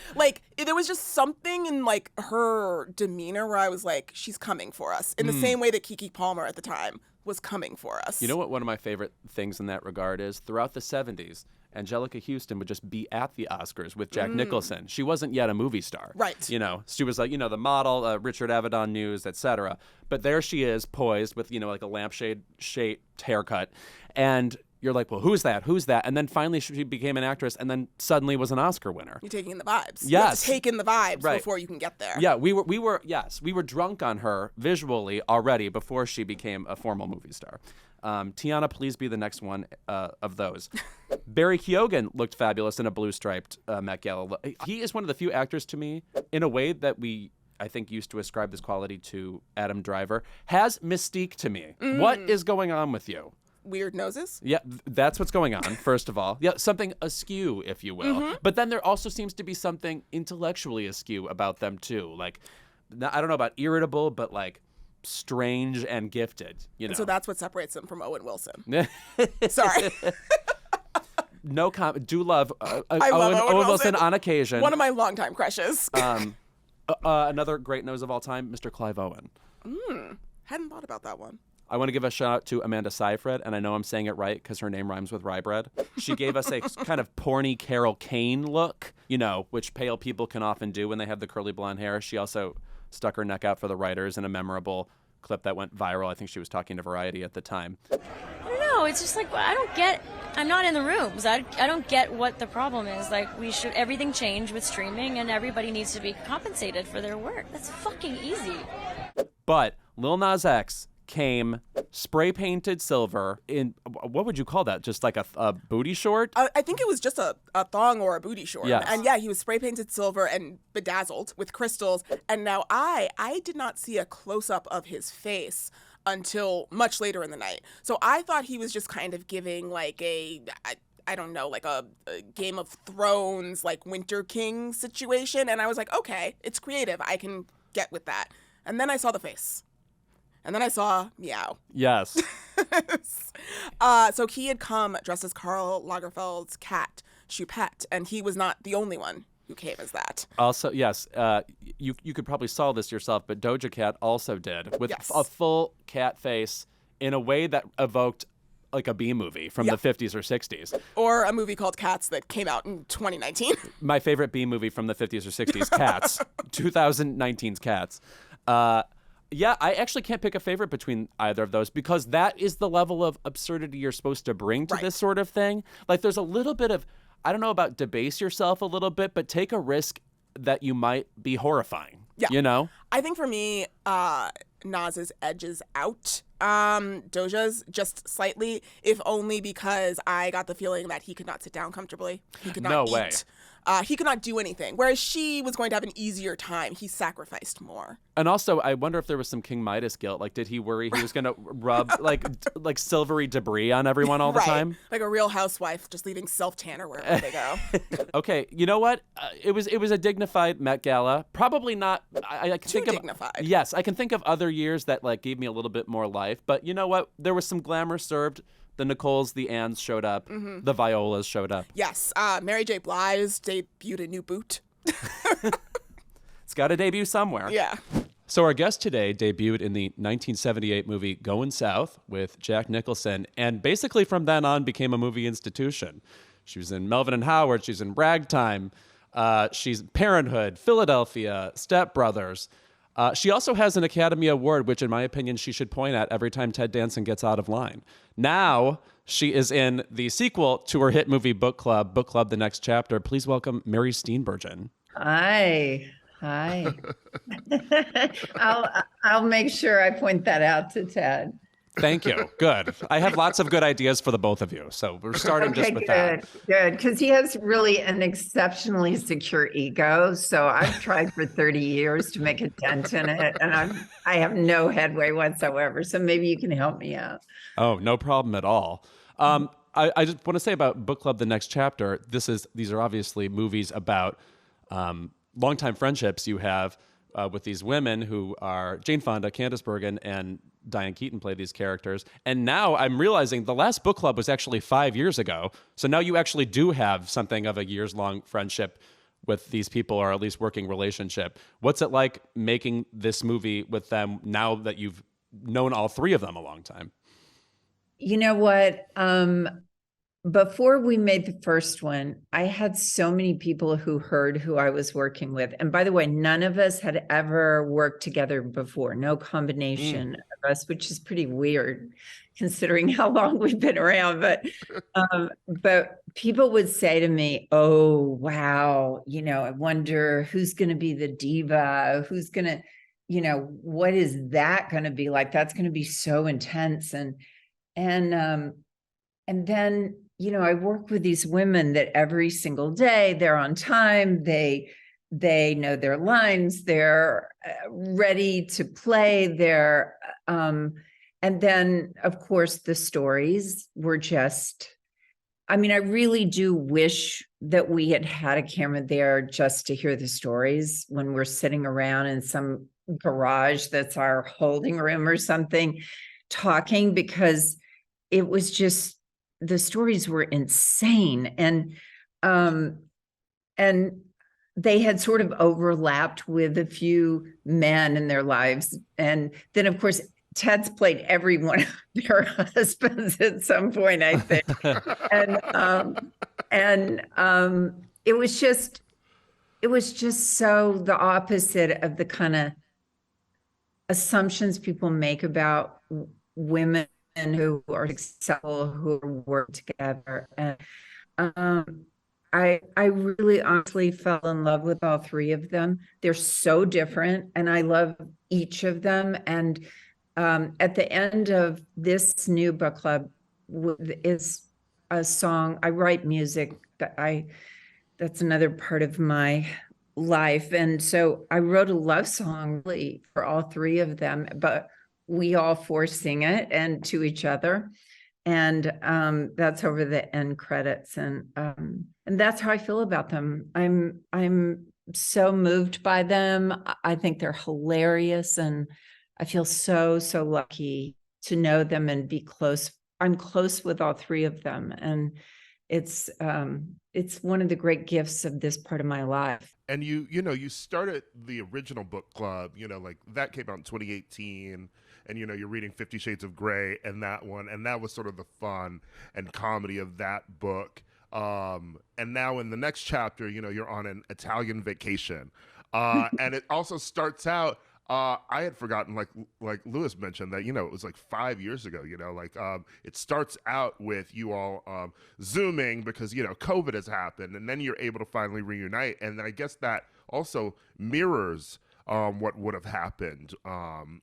there was just something in like her demeanor where I was like, she's coming for us in the same way that Keke Palmer at the time was coming for us. You know what one of my favorite things in that regard is? Throughout the 70s, Angelica Houston would just be at the Oscars with Jack Nicholson. She wasn't yet a movie star. Right. You know, she was like, you know, the model, Richard Avedon News, etc. But there she is, poised with, you know, like a lampshade-shaped haircut. And you're like, well, who's that? Who's that? And then finally she became an actress and then suddenly was an Oscar winner. You're taking in the vibes. Yes. You have to take in the vibes Right. before you can get there. Yeah, we were drunk on her visually already before she became a formal movie star. Tiana, please be the next one of those. Barry Keoghan looked fabulous in a blue-striped Met Gala. He is one of the few actors to me, in a way that we, I think, used to ascribe this quality to Adam Driver, has mystique to me. What is going on with you? Weird noses. Yeah, that's what's going on, first of all. Yeah, something askew, if you will. But then there also seems to be something intellectually askew about them, too. Like, I don't know about irritable, but like strange and gifted, you know. And so that's what separates them from Owen Wilson. Sorry. No comment. Do love, I love Owen Wilson on occasion. One of my longtime crushes. Another great nose of all time, Mr. Clive Owen. Hadn't thought about that one. I want to give a shout out to Amanda Seyfried, and I know I'm saying it right because her name rhymes with rye bread. She gave us a kind of porny Carol Kane look, you know, which pale people can often do when they have the curly blonde hair. She also stuck her neck out for the writers in a memorable clip that went viral. I think she was talking to Variety at the time. I don't know. It's just like, I'm not in the rooms. I don't get what the problem is. Like, everything change with streaming, and everybody needs to be compensated for their work. That's fucking easy. But Lil Nas X came spray painted silver in, what would you call that? Just like a booty short? I think it was just a thong or a booty short. Yes. And yeah, he was spray painted silver and bedazzled with crystals. And now I did not see a close up of his face until much later in the night. So I thought he was just kind of giving like I don't know, like a Game of Thrones, like Winter King situation. And I was like, okay, it's creative. I can get with that. And then I saw the face. And then I saw Meow. Yes. So he had come dressed as Karl Lagerfeld's cat, Choupette, and he was not the only one who came as that. Also, yes, you could probably solve this yourself, but Doja Cat also did, with a full cat face in a way that evoked like a B movie from the 50s or 60s. Or a movie called Cats that came out in 2019. My favorite B movie from the 50s or 60s, Cats. 2019's Cats. Yeah, I actually can't pick a favorite between either of those because that is the level of absurdity you're supposed to bring to this sort of thing. Like, there's a little bit of, I don't know about debase yourself a little bit, but take a risk that you might be horrifying. Yeah. You know? I think for me, Nas's edges out. Doja's just slightly, if only because I got the feeling that he could not sit down comfortably. He could not eat. way. He could not do anything. Whereas she was going to have an easier time. He sacrificed more. And also, I wonder if there was some King Midas guilt. Like, did he worry he was going to rub like silvery debris on everyone all the time? Like a real housewife, just leaving self-tanner wherever they go. Okay, you know what? It was a dignified Met Gala. Probably not. I can Too think of dignified. Yes, I can think of other years that like gave me a little bit more life. But you know what? There was some glamour served. The Nicoles, the Anns showed up. Mm-hmm. The Violas showed up. Yes, Mary J. Blige debuted a new boot. It's got to debut somewhere. Yeah. So our guest today debuted in the 1978 movie Goin' South with Jack Nicholson, and basically from then on became a movie institution. She was in Melvin and Howard. She's in Ragtime. She's Parenthood, Philadelphia, Step Brothers. She also has an Academy Award, which in my opinion she should point at every time Ted Danson gets out of line. Now she is in the sequel to her hit movie Book Club, The Next Chapter. Please welcome Mary Steenburgen. Hi. I'll make sure I point that out to Ted. Thank you. Good. I have lots of good ideas for the both of you. So we're starting just with that. Good. Because he has really an exceptionally secure ego. So I've tried for 30 years to make a dent in it, and I have no headway whatsoever. So maybe you can help me out. Oh, no problem at all. I just want to say about Book Club, The Next Chapter. These are obviously movies about longtime friendships you have with these women who are Jane Fonda, Candice Bergen, and Diane Keaton play these characters. And now I'm realizing the last book club was actually 5 years ago. So now you actually do have something of a years-long friendship with these people, or at least working relationship. What's it like making this movie with them now that you've known all three of them a long time? You know what? Before we made the first one, I had so many people who heard who I was working with. And by the way, none of us had ever worked together before, no combination of us, which is pretty weird considering how long we've been around. But people would say to me, oh, wow, I wonder who's going to be the diva, who's going to, what is that going to be like? That's going to be so intense. And then, I work with these women that every single day they're on time, they know their lines, they're ready to play, and then of course the stories were just, I really do wish that we had had a camera there just to hear the stories when we're sitting around in some garage that's our holding room or something talking, because it was just, the stories were insane. And they had sort of overlapped with a few men in their lives. And then of course, Ted's played every one of their husbands at some point, I think. and it was just so the opposite of the kind of assumptions people make about women who are successful, who work together. And I really honestly fell in love with all three of them. They're so different, and I love each of them. And at the end of this new book club is a song. I write music that's another part of my life. And so I wrote a love song really for all three of them, but we all four sing it and to each other. And that's over the end credits. And that's how I feel about them. I'm so moved by them. I think they're hilarious. And I feel so, so lucky to know them and be close. I'm close with all three of them. And it's one of the great gifts of this part of my life. And you started the original book club, like that came out in 2018. And, you're reading 50 Shades of Grey and that one. And that was sort of the fun and comedy of that book. And now in the next chapter, you're on an Italian vacation. And it also starts out, I had forgotten, like Lewis mentioned that, it was like 5 years ago, it starts out with you all Zooming because, COVID has happened. And then you're able to finally reunite. And I guess that also mirrors what would have happened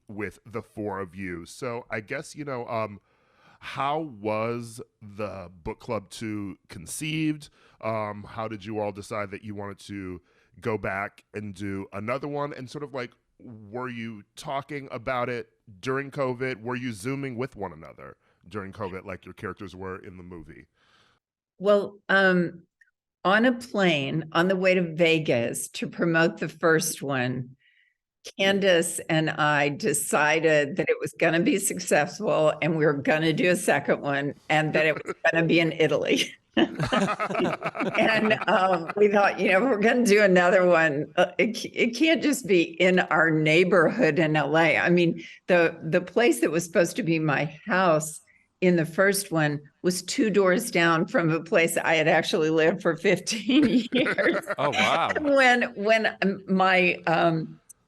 with the four of you. So I guess, how was the book club 2 conceived? How did you all decide that you wanted to go back and do another one? And sort of like, were you talking about it during COVID? Were you Zooming with one another during COVID like your characters were in the movie? Well, on a plane on the way to Vegas to promote the first one, Candace and I decided that it was going to be successful and we were going to do a second one and that it was going to be in Italy. And we thought, if we're going to do another one, it can't just be in our neighborhood in LA. I mean, the place that was supposed to be my house in the first one was 2 doors down from a place I had actually lived for 15 years. Oh, wow. When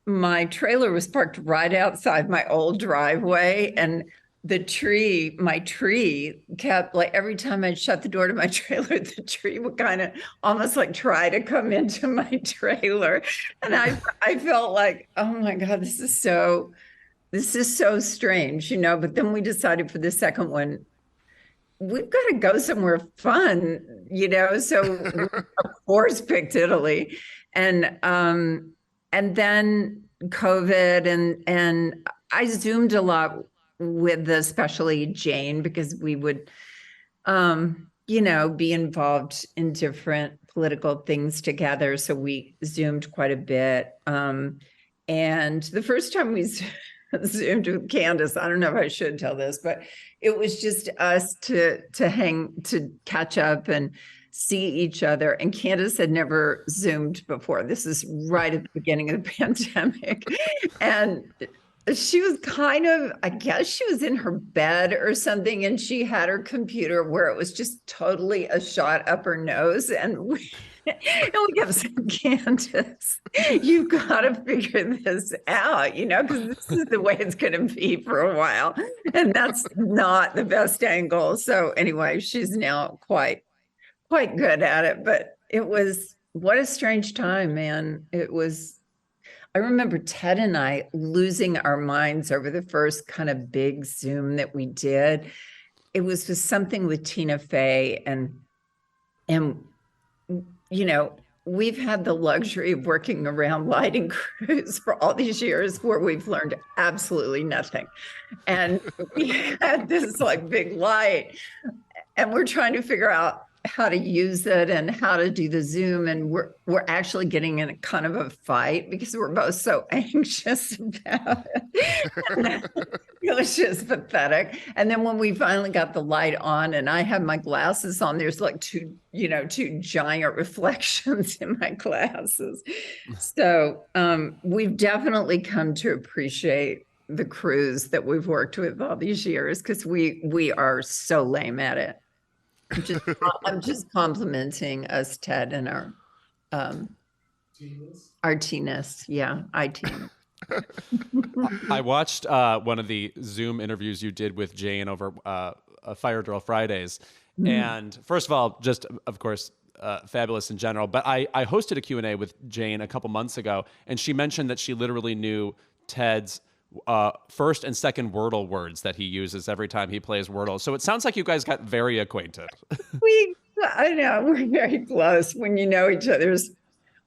my trailer was parked right outside my old driveway, and my tree kept, like, every time I'd shut the door to my trailer, the tree would kind of almost like try to come into my trailer. And I felt like, oh my God, this is so strange, but then we decided for the second one, we've got to go somewhere fun, so we, of course, picked Italy. And then COVID, and I Zoomed a lot with especially Jane, because we would, be involved in different political things together. So we Zoomed quite a bit. And the first time we Zoomed with Candace, I don't know if I should tell this, but it was just us to catch up and see each other. And Candace had never Zoomed before. This is right at the beginning of the pandemic. And she was I guess she was in her bed or something, and she had her computer where it was just totally a shot up her nose. And we kept saying, Candace, you've got to figure this out, because this is the way it's going to be for a while. And that's not the best angle. So anyway, she's now quite good at it. But what a strange time, man. I remember Ted and I losing our minds over the first kind of big Zoom that we did. It was just something with Tina Fey, and we've had the luxury of working around lighting crews for all these years where we've learned absolutely nothing. And we had this like big light, and we're trying to figure out how to use it and how to do the Zoom. And we're actually getting in a kind of a fight because we're both so anxious about it. It was just pathetic. And then when we finally got the light on and I had my glasses on, there's like two giant reflections in my glasses. So we've definitely come to appreciate the crews that we've worked with all these years, because we are so lame at it. I'm just complimenting us, Ted, and our teenists. Yeah, IT. I watched one of the Zoom interviews you did with Jane over Fire Drill Fridays. Mm-hmm. And first of all, just, of course, fabulous in general. But I hosted a Q&A with Jane a couple months ago, and she mentioned that she literally knew Ted's first and second Wordle words that he uses every time he plays Wordle. So it sounds like you guys got very acquainted. I know, we're very close when you know each other's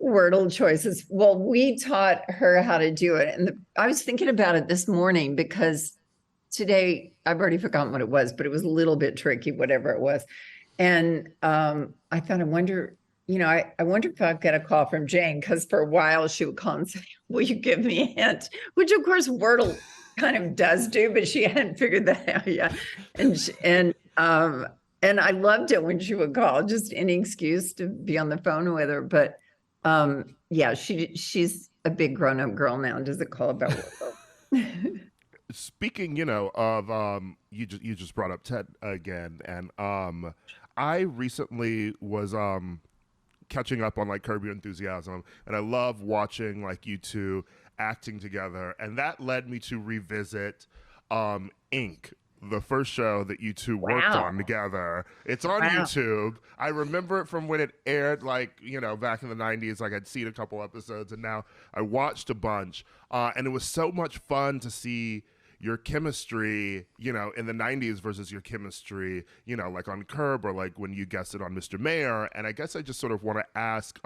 Wordle choices. Well, we taught her how to do it. And I was thinking about it this morning because today, I've already forgotten what it was, but it was a little bit tricky, whatever it was. And I thought, I wonder if I'll get a call from Jane, because for a while she would call and say, will you give me a hint? Which of course Wordle kind of does do, but she hadn't figured that out yet. And I loved it when she would call, just any excuse to be on the phone with her. But yeah, she's a big grown-up girl now and doesn't call about Wordle. Speaking, of you just brought up Ted again, and I recently was catching up on like Curb Your Enthusiasm, and I love watching like you two acting together, and that led me to revisit Ink, the first show that you two worked on together. It's on YouTube. I remember it from when it aired, like, you know, back in the 90s. Like, I'd seen a couple episodes, and now I watched a bunch. And it was so much fun to see your chemistry, you know, in the 90s versus your chemistry, you know, like on Curb, or like when you guested on Mr. Mayor. And I guess I just sort of want to ask,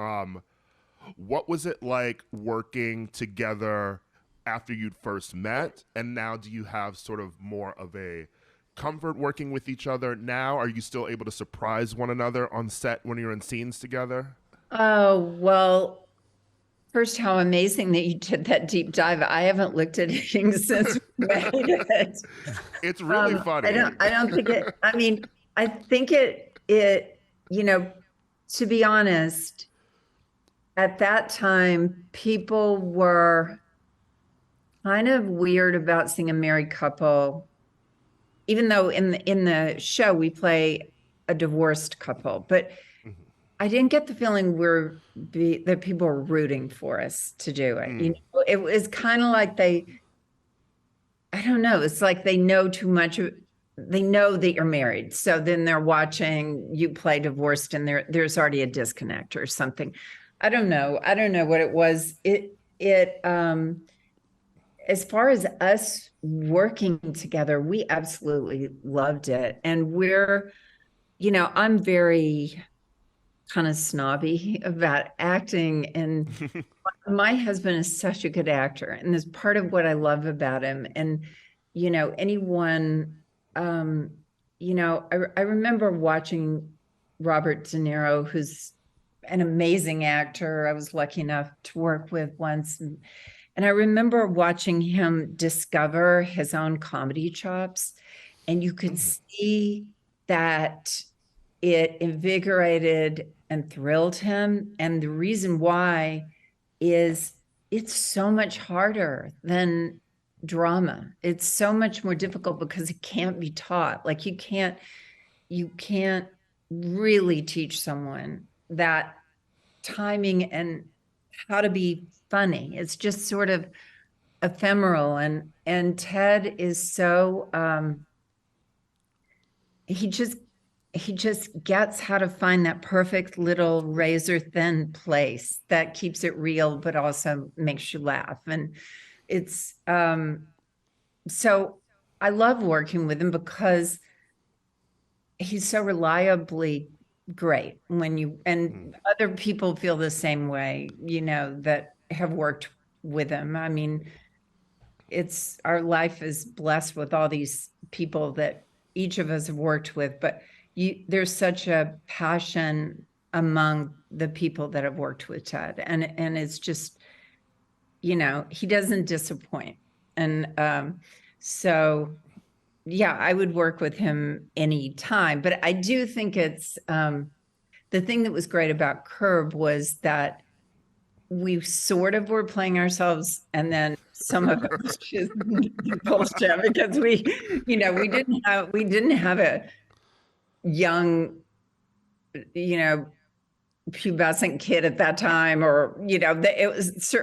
what was it like working together after you'd first met? And now do you have sort of more of a comfort working with each other now? Are you still able to surprise one another on set when you're in scenes together? Oh, well, first, how amazing that you did that deep dive. I haven't looked at anything since we made it. It's really funny. I don't think it, I mean, I think it, you know, to be honest, at that time, people were kind of weird about seeing a married couple, even though in the show we play a divorced couple. But I didn't get the feeling that people were rooting for us to do it. You know, it was kind of like I don't know. It's like they know too much. They know that you're married, so then they're watching you play divorced, and there's already a disconnect or something. I don't know what it was. As far as us working together, we absolutely loved it. And we're, you know, I'm very kind of snobby about acting, and my husband is such a good actor, and there's part of what I love about him. And, you know, anyone, you know, I remember watching Robert De Niro, who's an amazing actor I was lucky enough to work with once. And I remember watching him discover his own comedy chops, and you could see that it invigorated and thrilled him. And the reason why is it's so much harder than drama. It's so much more difficult because it can't be taught. Like you can't really teach someone that timing and how to be funny. It's just sort of ephemeral. And Ted is so, he just gets how to find that perfect little razor thin place that keeps it real, but also makes you laugh. And it's, so I love working with him because he's so reliably great and other people feel the same way, you know, that have worked with him. I mean, our life is blessed with all these people that each of us have worked with, but there's such a passion among the people that have worked with Ted, and it's just, you know, he doesn't disappoint. And so yeah, I would work with him anytime. But I do think it's the thing that was great about Curb was that we sort of were playing ourselves, and then some of it was just bullshit because we didn't have a young, you know, pubescent kid at that time, or, you know,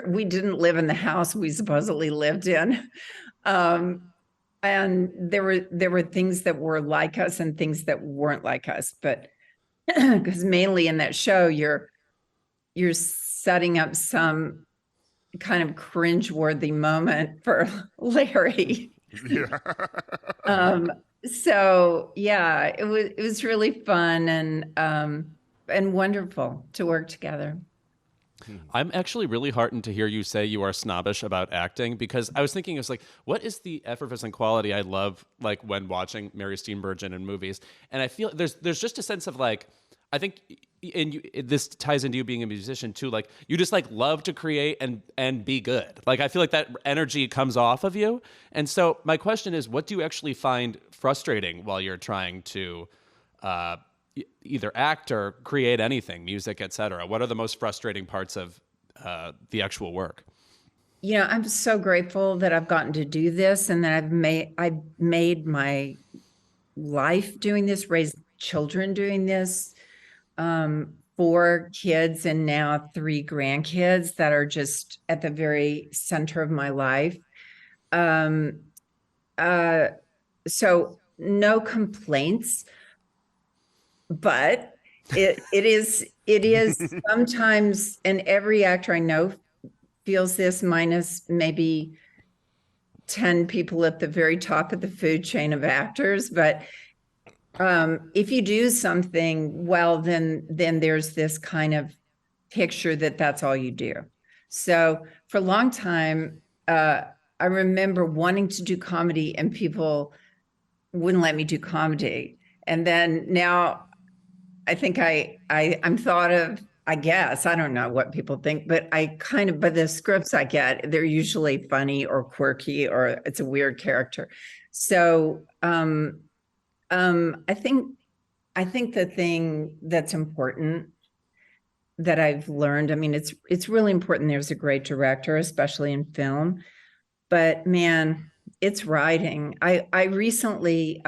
we didn't live in the house we supposedly lived in. And there were things that were like us and things that weren't like us, but because mainly in that show, you're setting up some kind of cringeworthy moment for Larry. Yeah. So yeah, it was really fun and wonderful to work together. I'm actually really heartened to hear you say you are snobbish about acting, because I was thinking, it's like, what is the effervescent quality I love, like when watching Mary Steenburgen in movies? And I feel there's just a sense of like, I think, and this ties into you being a musician too. Like you just like love to create and be good. Like I feel like that energy comes off of you. And so my question is, what do you actually find frustrating while you're trying to either act or create anything, music, etc.? What are the most frustrating parts of the actual work? You know, I'm so grateful that I've gotten to do this, and that I've made my life doing this, raised children doing this, 4 kids and now 3 grandkids that are just at the very center of my life. So no complaints, but it is sometimes, and every actor I know feels this, minus maybe 10 people at the very top of the food chain of actors. But if you do something well, then there's this kind of picture that that's all you do. So for a long time, I remember wanting to do comedy and people wouldn't let me do comedy. And then now I think I'm thought of, I guess, I don't know what people think, but but the scripts I get, they're usually funny or quirky, or it's a weird character. So I think the thing that's important that I've learned, I mean, it's really important there's a great director, especially in film, but man, it's writing. I recently,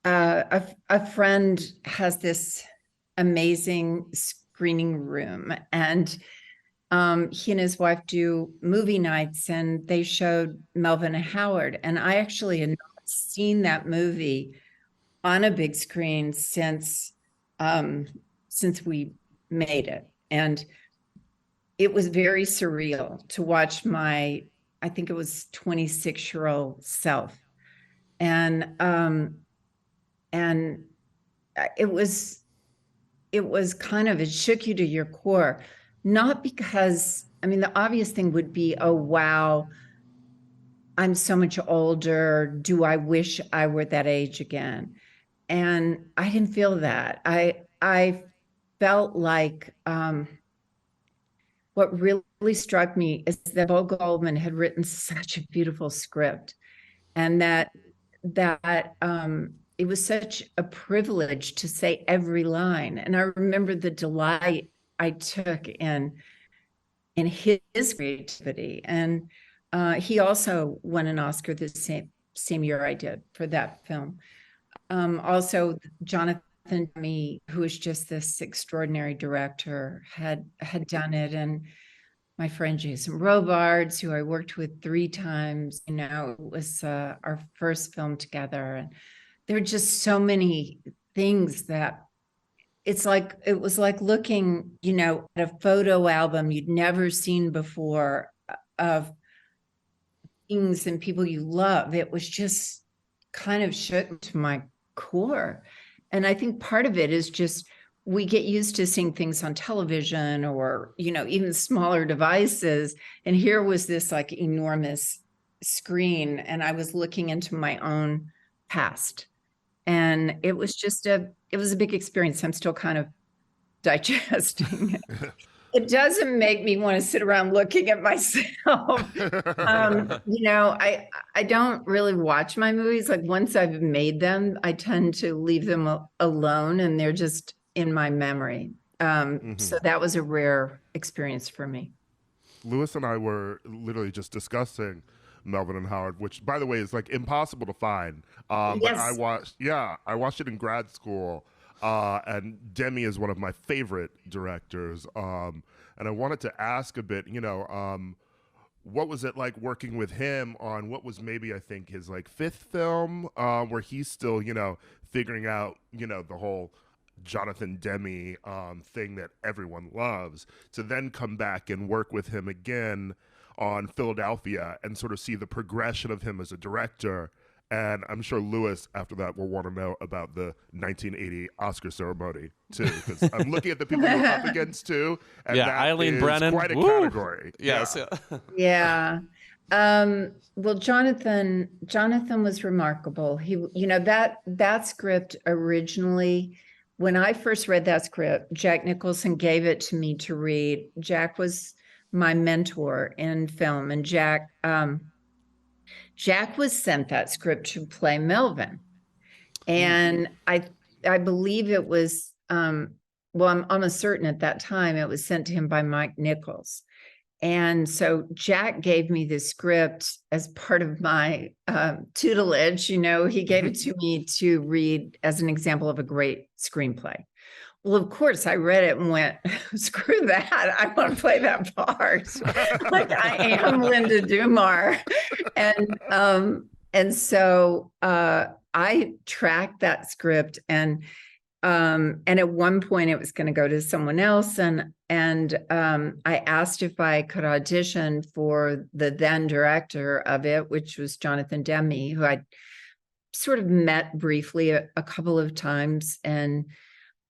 a friend has this amazing screening room, and he and his wife do movie nights, and they showed Melvin and Howard, and I actually had not seen that movie on a big screen since we made it. And it was very surreal to watch I think it was 26-year-old self. And it was kind of, it shook you to your core, not because, I mean, the obvious thing would be, oh, wow, I'm so much older. Do I wish I were that age again? And I didn't feel that. I felt like what really struck me is that Bo Goldman had written such a beautiful script, and that it was such a privilege to say every line. And I remember the delight I took in his creativity. And he also won an Oscar the same year I did for that film. Also, Jonathan Demme, who is just this extraordinary director, had done it. And my friend Jason Robards, who I worked with 3 times, it was our first film together. And there are just so many things that it was like looking, at a photo album you'd never seen before of things and people you love. It was just kind of shook to my core. And I think part of it is just, we get used to seeing things on television or, even smaller devices. And here was this like enormous screen, and I was looking into my own past. And it was it was a big experience. I'm still kind of digesting it. It doesn't make me want to sit around looking at myself. I don't really watch my movies. Like, once I've made them, I tend to leave them alone, and they're just in my memory. So that was a rare experience for me. Lewis and I were literally just discussing Melvin and Howard, which, by the way, is like impossible to find. Yes. But I watched it in grad school. And Demme is one of my favorite directors. And I wanted to ask a bit, what was it like working with him on what was maybe, I think, his like 5th film, where he's still, figuring out, the whole Jonathan Demme thing that everyone loves, to then come back and work with him again on Philadelphia and sort of see the progression of him as a director. And I'm sure Lewis, after that, will want to know about the 1980 Oscar ceremony, too, because I'm looking at the people you're up against, too. And yeah, that Eileen is Brennan. quite a Woo! category. Yes. Yeah. Well, Jonathan was remarkable. He, that script originally, when I first read that script, Jack Nicholson gave it to me to read. Jack was my mentor in film, and Jack was sent that script to play Melvin. And I believe it was, I'm almost certain at that time it was sent to him by Mike Nichols. And so Jack gave me the script as part of my tutelage. He gave it to me to read as an example of a great screenplay. Well, of course, I read it and went, screw that. I want to play that part. Like, I am Linda Dumar. And And so I tracked that script, and at one point it was going to go to someone else, and I asked if I could audition for the then director of it, which was Jonathan Demme, who I sort of met briefly a couple of times, and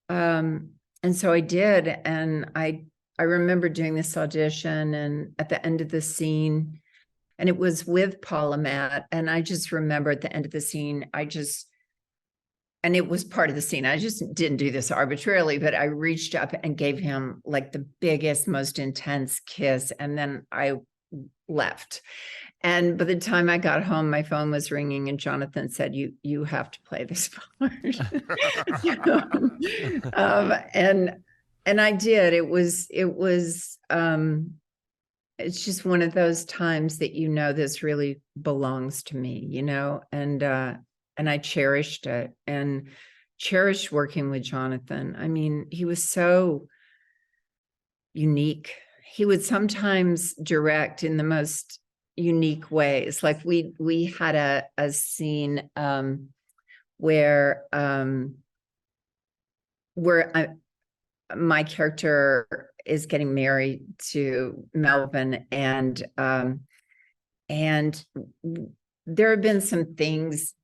so I did, and I remember doing this audition, and at the end of the scene, and it was with Paula Matt, and I just remember at the end of the scene, and it was part of the scene. I just didn't do this arbitrarily, but I reached up and gave him like the biggest, most intense kiss, and then I left. And by the time I got home, my phone was ringing, and Jonathan said, "You have to play this part." And I did. It's just one of those times that this really belongs to me, and I cherished it and cherished working with Jonathan. I mean, he was so unique. He would sometimes direct in the most unique ways. Like we had a scene where my character is getting married to Melvin, and there have been some things,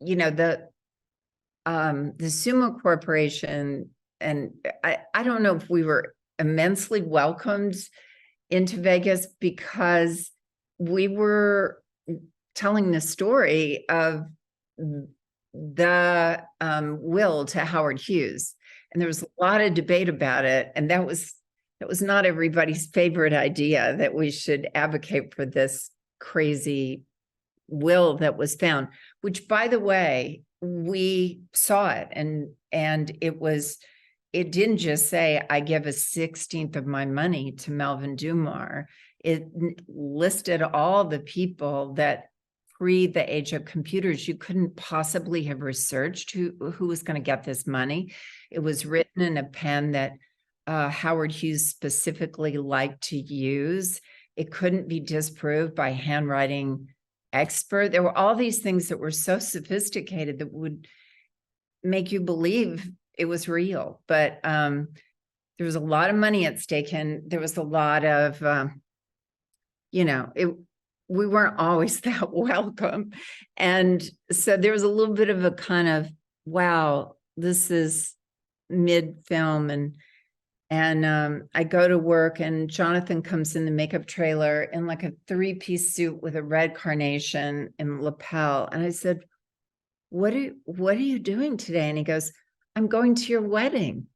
the Sumo Corporation, and I don't know if we were immensely welcomed into Vegas because we were telling the story of the will to Howard Hughes. And there was a lot of debate about it. And that was not everybody's favorite idea, that we should advocate for this crazy will that was found, which, by the way, we saw it. And it didn't just say, I give 1/16 of my money to Melvin Dumar. It listed all the people that pre the age of computers, you couldn't possibly have researched who was going to get this money. It was written in a pen that Howard Hughes specifically liked to use. It couldn't be disproved by handwriting expert. There were all these things that were so sophisticated that would make you believe it was real. But there was a lot of money at stake, and there was a lot of, we weren't always that welcome. And so there was a little bit of a kind of, wow, this is mid-film. And I go to work, and Jonathan comes in the makeup trailer in like a 3-piece suit with a red carnation and lapel. And I said, what are you doing today? And he goes, I'm going to your wedding.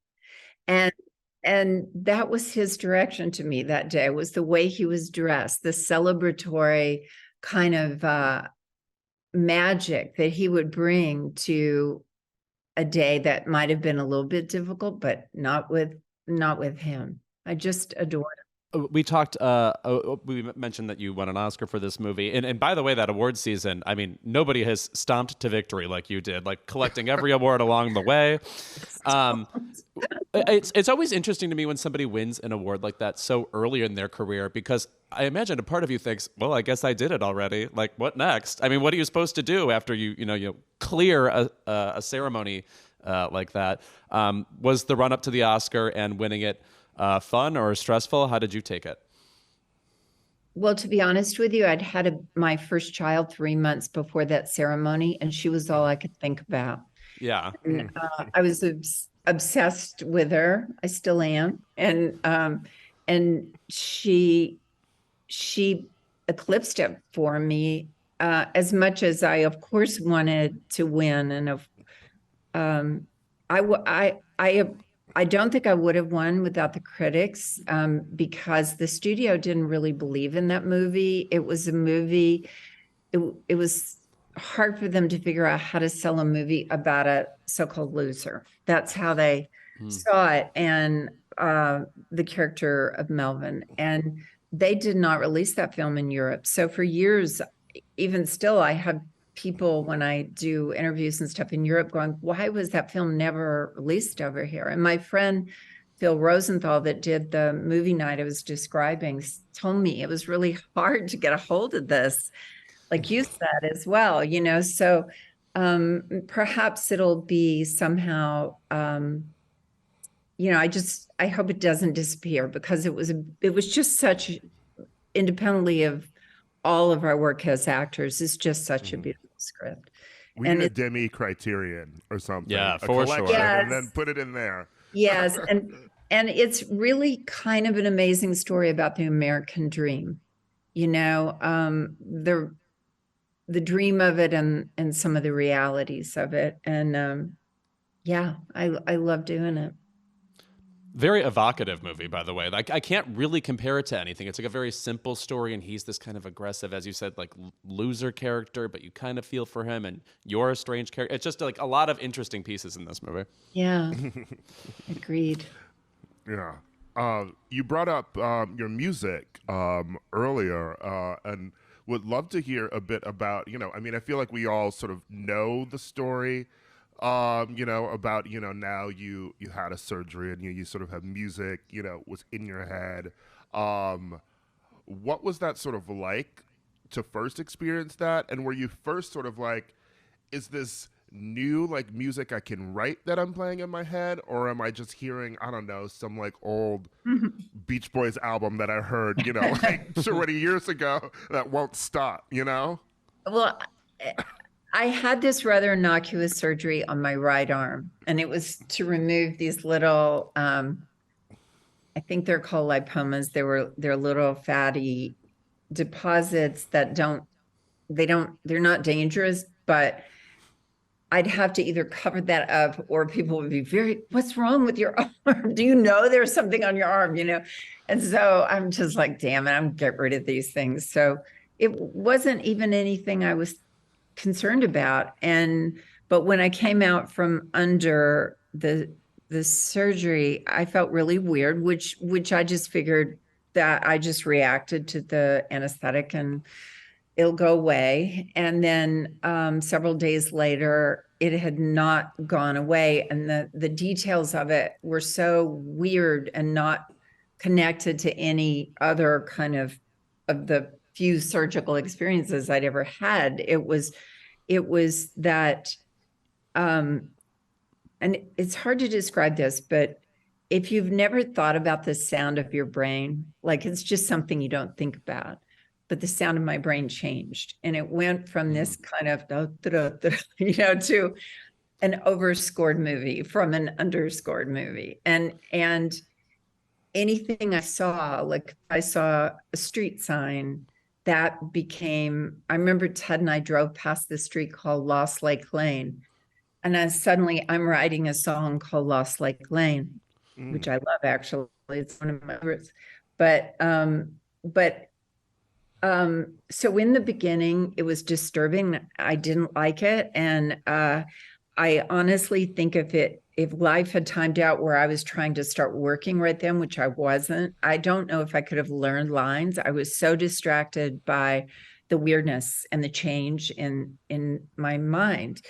And that was his direction to me that day, was the way he was dressed, the celebratory kind of magic that he would bring to a day that might have been a little bit difficult, but not with him. I just adored him. We talked, we mentioned that you won an Oscar for this movie. And by the way, that award season, I mean, nobody has stomped to victory like you did, like collecting every award along the way. It's always interesting to me when somebody wins an award like that so early in their career, because I imagine a part of you thinks, well, I guess I did it already. Like, what next? I mean, what are you supposed to do after you clear a ceremony like that? Was the run up to the Oscar and winning it fun or stressful? How did you take it? Well, to be honest with you, I'd had my first child 3 months before that ceremony, and she was all I could think about. Yeah. And, I was obsessed with her. I still am. And she eclipsed it for me, as much as I, of course, wanted to win. And I don't think I would have won without the critics, because the studio didn't really believe in that movie. It was a movie, it was hard for them to figure out how to sell a movie about a so-called loser. That's how they saw it, and the character of Melvin. And they did not release that film in Europe. So for years, even still, I have people, when I do interviews and stuff in Europe, going, why was that film never released over here? And my friend Phil Rosenthal, that did the movie night I was describing, told me it was really hard to get a hold of this. like you said as well, so perhaps it'll be somehow, I hope it doesn't disappear, because it was just such, independently of all of our work as actors, it's just such a beautiful script. We need a Demi Criterion or something. Yeah, a for collection, sure. and then put it in there. Yes, and it's really kind of an amazing story about the American dream, the dream of it, and some of the realities of it. And I love doing it. Very evocative movie, by the way. Like, I can't really compare it to anything. It's like a very simple story, and he's this kind of aggressive, as you said, like loser character, but you kind of feel for him, and you're a strange character. It's just like a lot of interesting pieces in this movie. Yeah, agreed. Yeah. You brought up your music earlier, and would love to hear a bit about, I feel like we all sort of know the story, about, now you had a surgery and you sort of have music, was in your head. What was that sort of like to first experience that? And were you first sort of like, is this new like music I can write that I'm playing in my head, or am I just hearing, I don't know, some like old Beach Boys album that I heard, like 20 years ago that won't stop, Well, I had this rather innocuous surgery on my right arm, and it was to remove these little, I think they're called lipomas. They're little fatty deposits that they're not dangerous, but I'd have to either cover that up, or people would be what's wrong with your arm? Do you know there's something on your arm, And so I'm just like, damn it, I'm get rid of these things. So it wasn't even anything I was concerned about. But when I came out from under the surgery, I felt really weird, which I just figured that I just reacted to the anesthetic and it'll go away. And then several days later, it had not gone away. And the details of it were so weird and not connected to any other kind of the few surgical experiences I'd ever had. It was that, and it's hard to describe this, but if you've never thought about the sound of your brain, like it's just something you don't think about, but the sound of my brain changed, and it went from this kind of, to an overscored movie from an underscored movie. And anything I saw, like I saw a street sign, that became, I remember Ted and I drove past this street called Lost Lake Lane. And then suddenly I'm writing a song called Lost Lake Lane, which I love, actually. It's one of my favorites. So in the beginning, it was disturbing. I didn't like it. And I honestly think if life had timed out where I was trying to start working right then, which I wasn't, I don't know if I could have learned lines. I was so distracted by the weirdness and the change in my mind.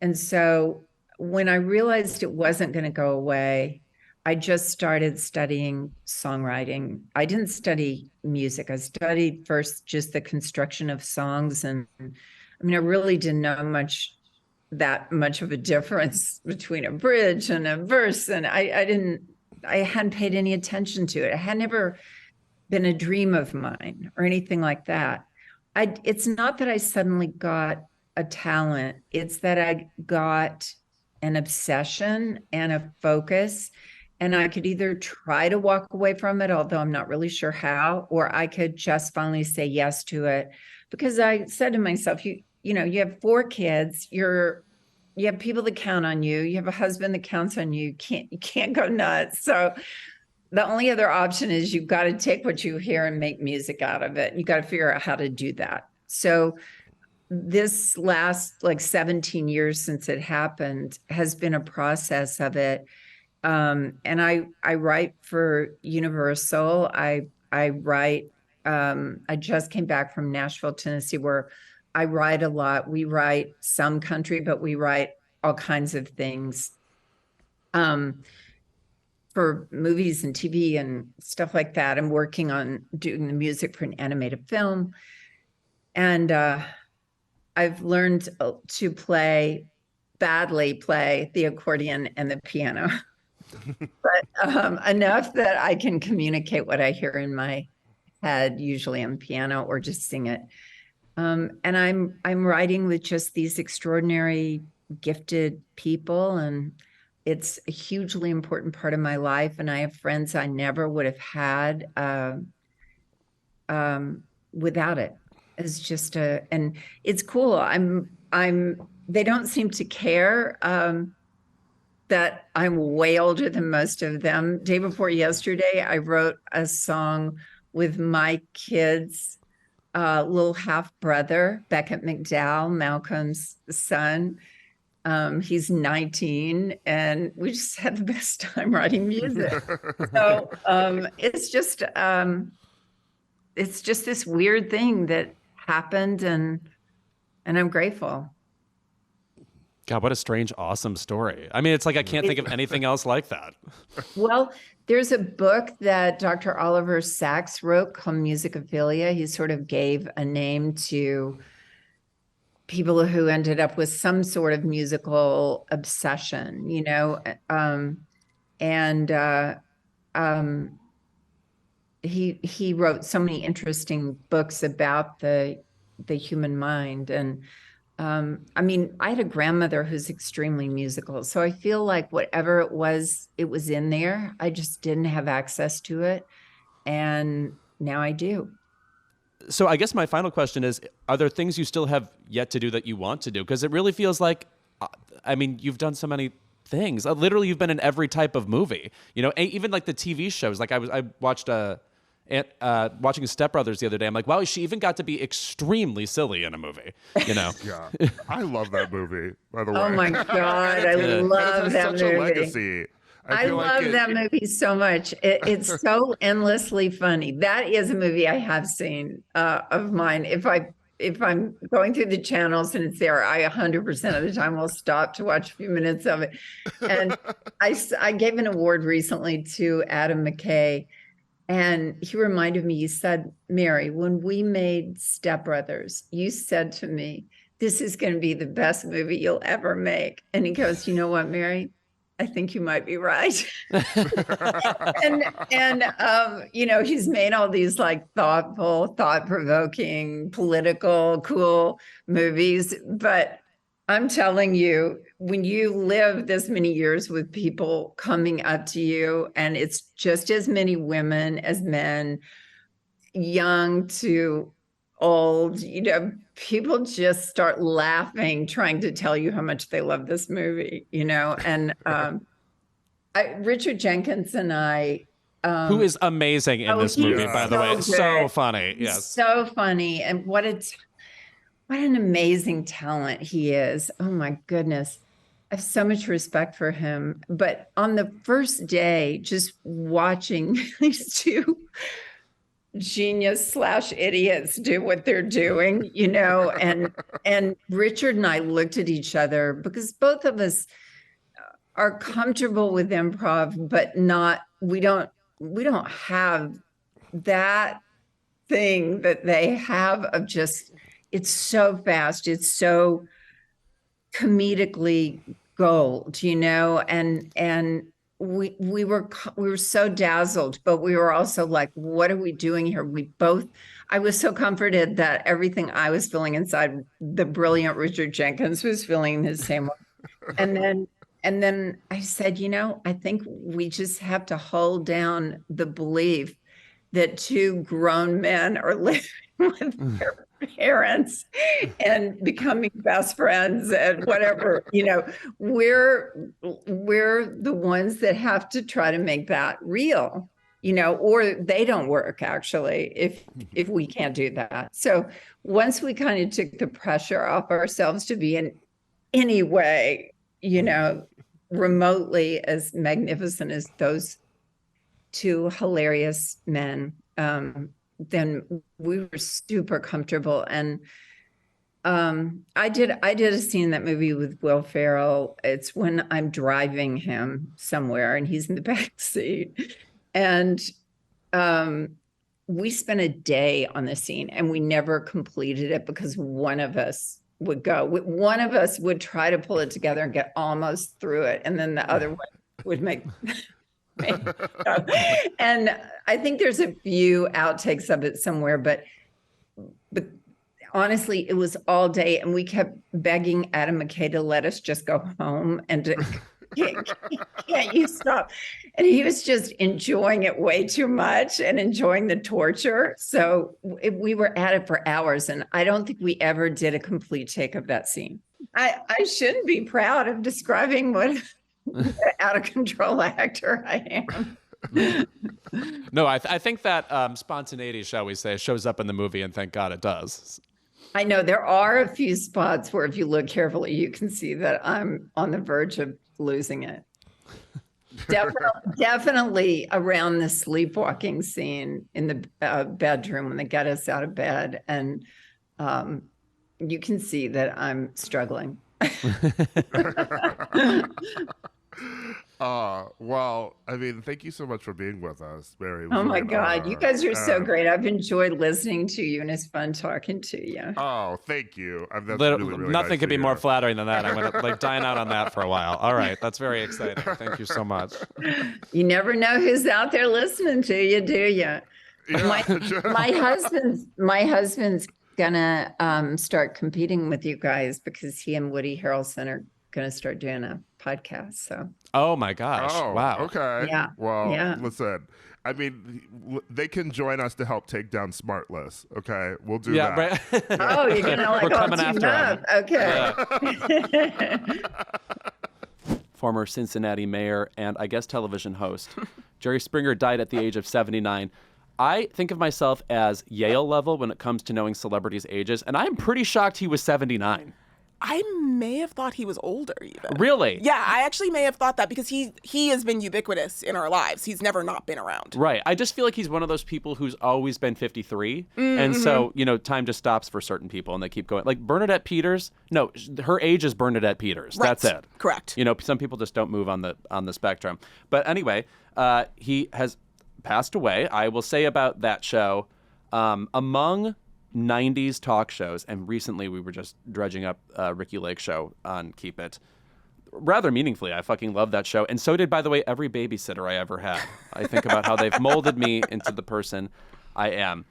And so when I realized it wasn't going to go away, I just started studying songwriting. I didn't study music. I studied first just the construction of songs. And I really didn't know that much of a difference between a bridge and a verse. And I hadn't paid any attention to it. It had never been a dream of mine or anything like that. It's not that I suddenly got a talent. It's that I got an obsession and a focus, and I could either try to walk away from it, although I'm not really sure how, or I could just finally say yes to it. Because I said to myself, you have 4 kids, you have people that count on you, you have a husband that counts on you, you can't go nuts. So the only other option is you've got to take what you hear and make music out of it. You got to figure out how to do that. So this last 17 years since it happened has been a process of it. And I write for Universal. I write, I just came back from Nashville, Tennessee, where I write a lot. We write some country, but we write all kinds of things for movies and TV and stuff like that. I'm working on doing the music for an animated film. And I've learned to badly play the accordion and the piano, but enough that I can communicate what I hear in my head, usually on piano, or just sing it. And I'm writing with just these extraordinary, gifted people, and it's a hugely important part of my life. And I have friends I never would have had without it. It's just and it's cool. They don't seem to care that I'm way older than most of them. Day before yesterday, I wrote a song with my kids' little half brother, Beckett McDowell, Malcolm's son. He's 19, and we just had the best time writing music. So it's just this weird thing that happened, and I'm grateful. God, what a strange, awesome story. I mean, it's like I can't think of anything else like that. Well, there's a book that Dr. Oliver Sacks wrote called Musicophilia. He sort of gave a name to people who ended up with some sort of musical obsession, you know, he wrote so many interesting books about the human mind. And I mean, I had a grandmother who's extremely musical, so I feel like whatever it was in there. I just didn't have access to it, and now I do. So I guess my final question is, are there things you still have yet to do that you want to do? Because it really feels like, I mean, you've done so many things. Literally, you've been in every type of movie. You know, even like the TV shows. Like I watched watching Step Brothers the other day. I'm like, wow, she even got to be extremely silly in a movie. You know? Yeah, I love that movie. By the way, oh my god, I love that such movie. a legacy. I love that movie so much. It's so endlessly funny. That is a movie I have seen of mine. If I'm going through the channels and it's there, I 100% of the time will stop to watch a few minutes of it. And I gave an award recently to Adam McKay, and he reminded me, he said, Mary, when we made Step Brothers, you said to me, this is going to be the best movie you'll ever make. And he goes, you know what, Mary? I think you might be right. and you know, he's made all these like thoughtful, thought-provoking, political, cool movies. But I'm telling you, when you live this many years with people coming up to you, and it's just as many women as men, young to old, you know, people just start laughing, trying to tell you how much they love this movie, you know. And Richard Jenkins and I, who is amazing in this movie, by the way. good. So funny. Yes. So funny. And what an amazing talent he is. Oh my goodness. I have so much respect for him. But on the first day, just watching these two genius/idiots do what they're doing, you know, and Richard and I looked at each other, because both of us are comfortable with improv, but we don't have that thing that they have of just, it's so fast, it's so comedically gold, you know, and we were so dazzled, but we were also like, what are we doing here? I was so comforted that everything I was feeling inside, the brilliant Richard Jenkins was feeling the same way. And then I said, you know, I think we just have to hold down the belief that two grown men are living with their parents and becoming best friends and whatever, you know, we're the ones that have to try to make that real, you know, or they don't work actually if we can't do that. So once we kind of took the pressure off ourselves to be in any way, you know, remotely as magnificent as those two hilarious men, then we were super comfortable. And I did a scene in that movie with Will Ferrell. It's when I'm driving him somewhere and he's in the back seat. And we spent a day on the scene and we never completed it because one of us would go. One of us would try to pull it together and get almost through it, and then the other one would make and I think there's a few outtakes of it somewhere, but honestly, it was all day, and we kept begging Adam McKay to let us just go home and to can't you stop? And he was just enjoying it way too much and enjoying the torture. So we were at it for hours, and I don't think we ever did a complete take of that scene. I shouldn't be proud of describing what out of control actor I am. No, I think that spontaneity, shall we say, shows up in the movie, and thank God it does. I know there are a few spots where if you look carefully, you can see that I'm on the verge of losing it. Definitely around the sleepwalking scene in the bedroom when they get us out of bed. And you can see that I'm struggling. Well, I mean, thank you so much for being with us, Mary. Oh my God, you guys are so great. I've enjoyed listening to you, and it's fun talking to you. Oh, thank you. That's really nothing nice could be hear. more flattering than that. I'm gonna dine out on that for a while. All right, that's very exciting. Thank you so much. You never know who's out there listening to you, do you? Yeah. My husband's gonna start competing with you guys because he and Woody Harrelson are gonna start doing a podcast. So. Oh my gosh! Oh, wow. Okay. Yeah. Well, yeah. Listen. I mean, they can join us to help take down Smartless. Okay, we'll do Yeah, that. right. Oh, you're gonna like We're coming all team after up. him. Okay. Former Cincinnati mayor and I guess television host Jerry Springer died at the age of 79. I think of myself as Yale level when it comes to knowing celebrities' ages, and I'm pretty shocked he was 79. I may have thought he was older even. Really? Yeah, I actually may have thought that because he has been ubiquitous in our lives. He's never not been around. Right. I just feel like he's one of those people who's always been 53. And so, time just stops for certain people and they keep going. Like Bernadette Peters. No, her age is Bernadette Peters. Right. That's it. Correct. Some people just don't move on the spectrum. But anyway, he has passed away. I will say about that show, among 90s talk shows, and recently we were just dredging up Ricky Lake's show on Keep It. Rather meaningfully, I fucking love that show. And so did, by the way, every babysitter I ever had. I think about how they've molded me into the person I am.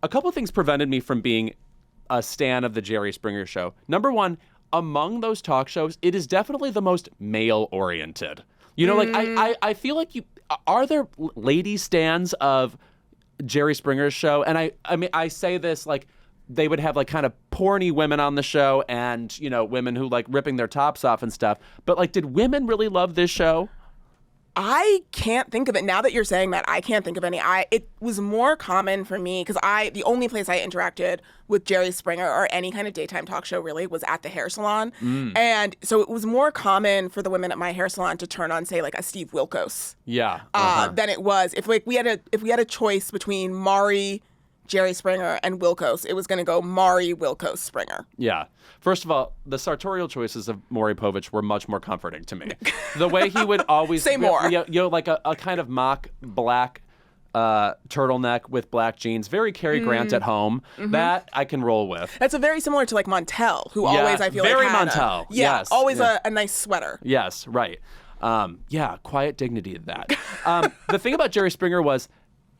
A couple things prevented me from being a stan of the Jerry Springer show. Number one, among those talk shows, it is definitely the most male-oriented. I feel like are there lady stans of Jerry Springer's show? And I mean, I say this like they would have like kind of porny women on the show and, women who like ripping their tops off and stuff. But like, did women really love this show? I can't think of it. Now that you're saying that, I can't think of any. It was more common for me because the only place I interacted with Jerry Springer or any kind of daytime talk show really was at the hair salon. And so it was more common for the women at my hair salon to turn on, say, like a Steve Wilkos. Yeah. Than it was if we had a choice between Maury, Jerry Springer, and Wilkos, it was going to go Maury, Wilkos, Springer. Yeah. First of all, the sartorial choices of Maury Povich were much more comforting to me. The way he would always say more, like a kind of mock black turtleneck with black jeans, very Cary Grant at home. That I can roll with. That's very similar to like Montel, who always I feel very like had Montel. Yes, always a nice sweater. Yes, right. Quiet dignity to that. The thing about Jerry Springer was,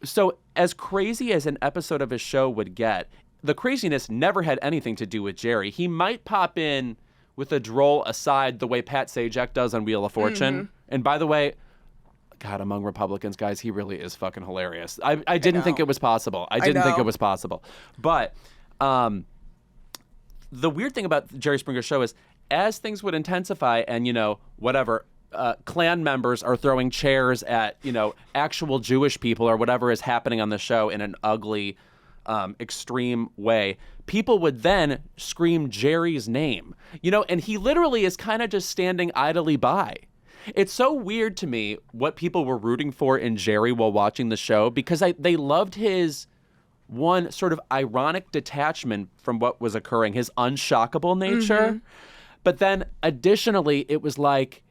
so as crazy as an episode of his show would get, the craziness never had anything to do with Jerry. He might pop in with a droll aside the way Pat Sajak does on Wheel of Fortune. And by the way, God, among Republicans, guys, he really is fucking hilarious. I didn't think it was possible. I didn't think it was possible. But the weird thing about Jerry Springer's show is as things would intensify and, Klan members are throwing chairs at, actual Jewish people or whatever is happening on the show in an ugly, extreme way, people would then scream Jerry's name, and he literally is kind of just standing idly by. It's so weird to me what people were rooting for in Jerry while watching the show because they loved his one sort of ironic detachment from what was occurring, his unshockable nature. But then additionally, it was like,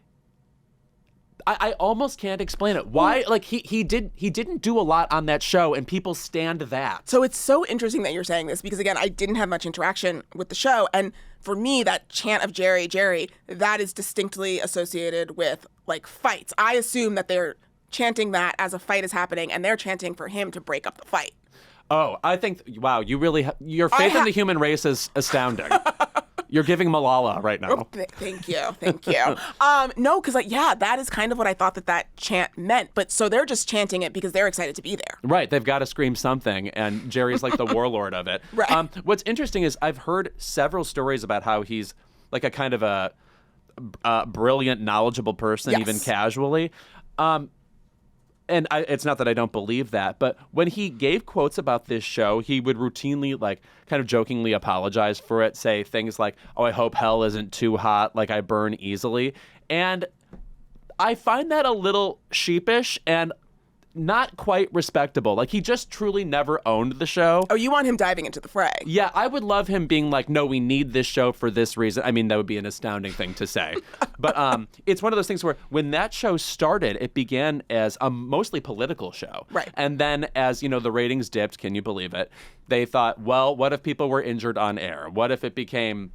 I almost can't explain it. Why? Like he didn't do a lot on that show, and people stand that. So it's so interesting that you're saying this because, again, I didn't have much interaction with the show. And for me, that chant of Jerry, Jerry, that is distinctly associated with, like, fights. I assume that they're chanting that as a fight is happening, and they're chanting for him to break up the fight. Oh, I think, wow, you really, your faith in the human race is astounding. You're giving Malala right now. Thank you. No, because that is kind of what I thought that chant meant. But so they're just chanting it because they're excited to be there. Right. They've got to scream something, and Jerry's like the warlord of it. Right. What's interesting is I've heard several stories about how he's like a kind of a brilliant, knowledgeable person, Yes. even casually. And it's not that I don't believe that, but when he gave quotes about this show, he would routinely, like, kind of jokingly apologize for it, say things like, oh, I hope hell isn't too hot, like I burn easily. And I find that a little sheepish and not quite respectable. Like, he just truly never owned the show. Oh, you want him diving into the fray? Yeah, I would love him being like, no, we need this show for this reason. I mean, that would be an astounding thing to say. But it's one of those things where when that show started, it began as a mostly political show. Right. And then as, the ratings dipped, can you believe it? They thought, well, what if people were injured on air? What if it became,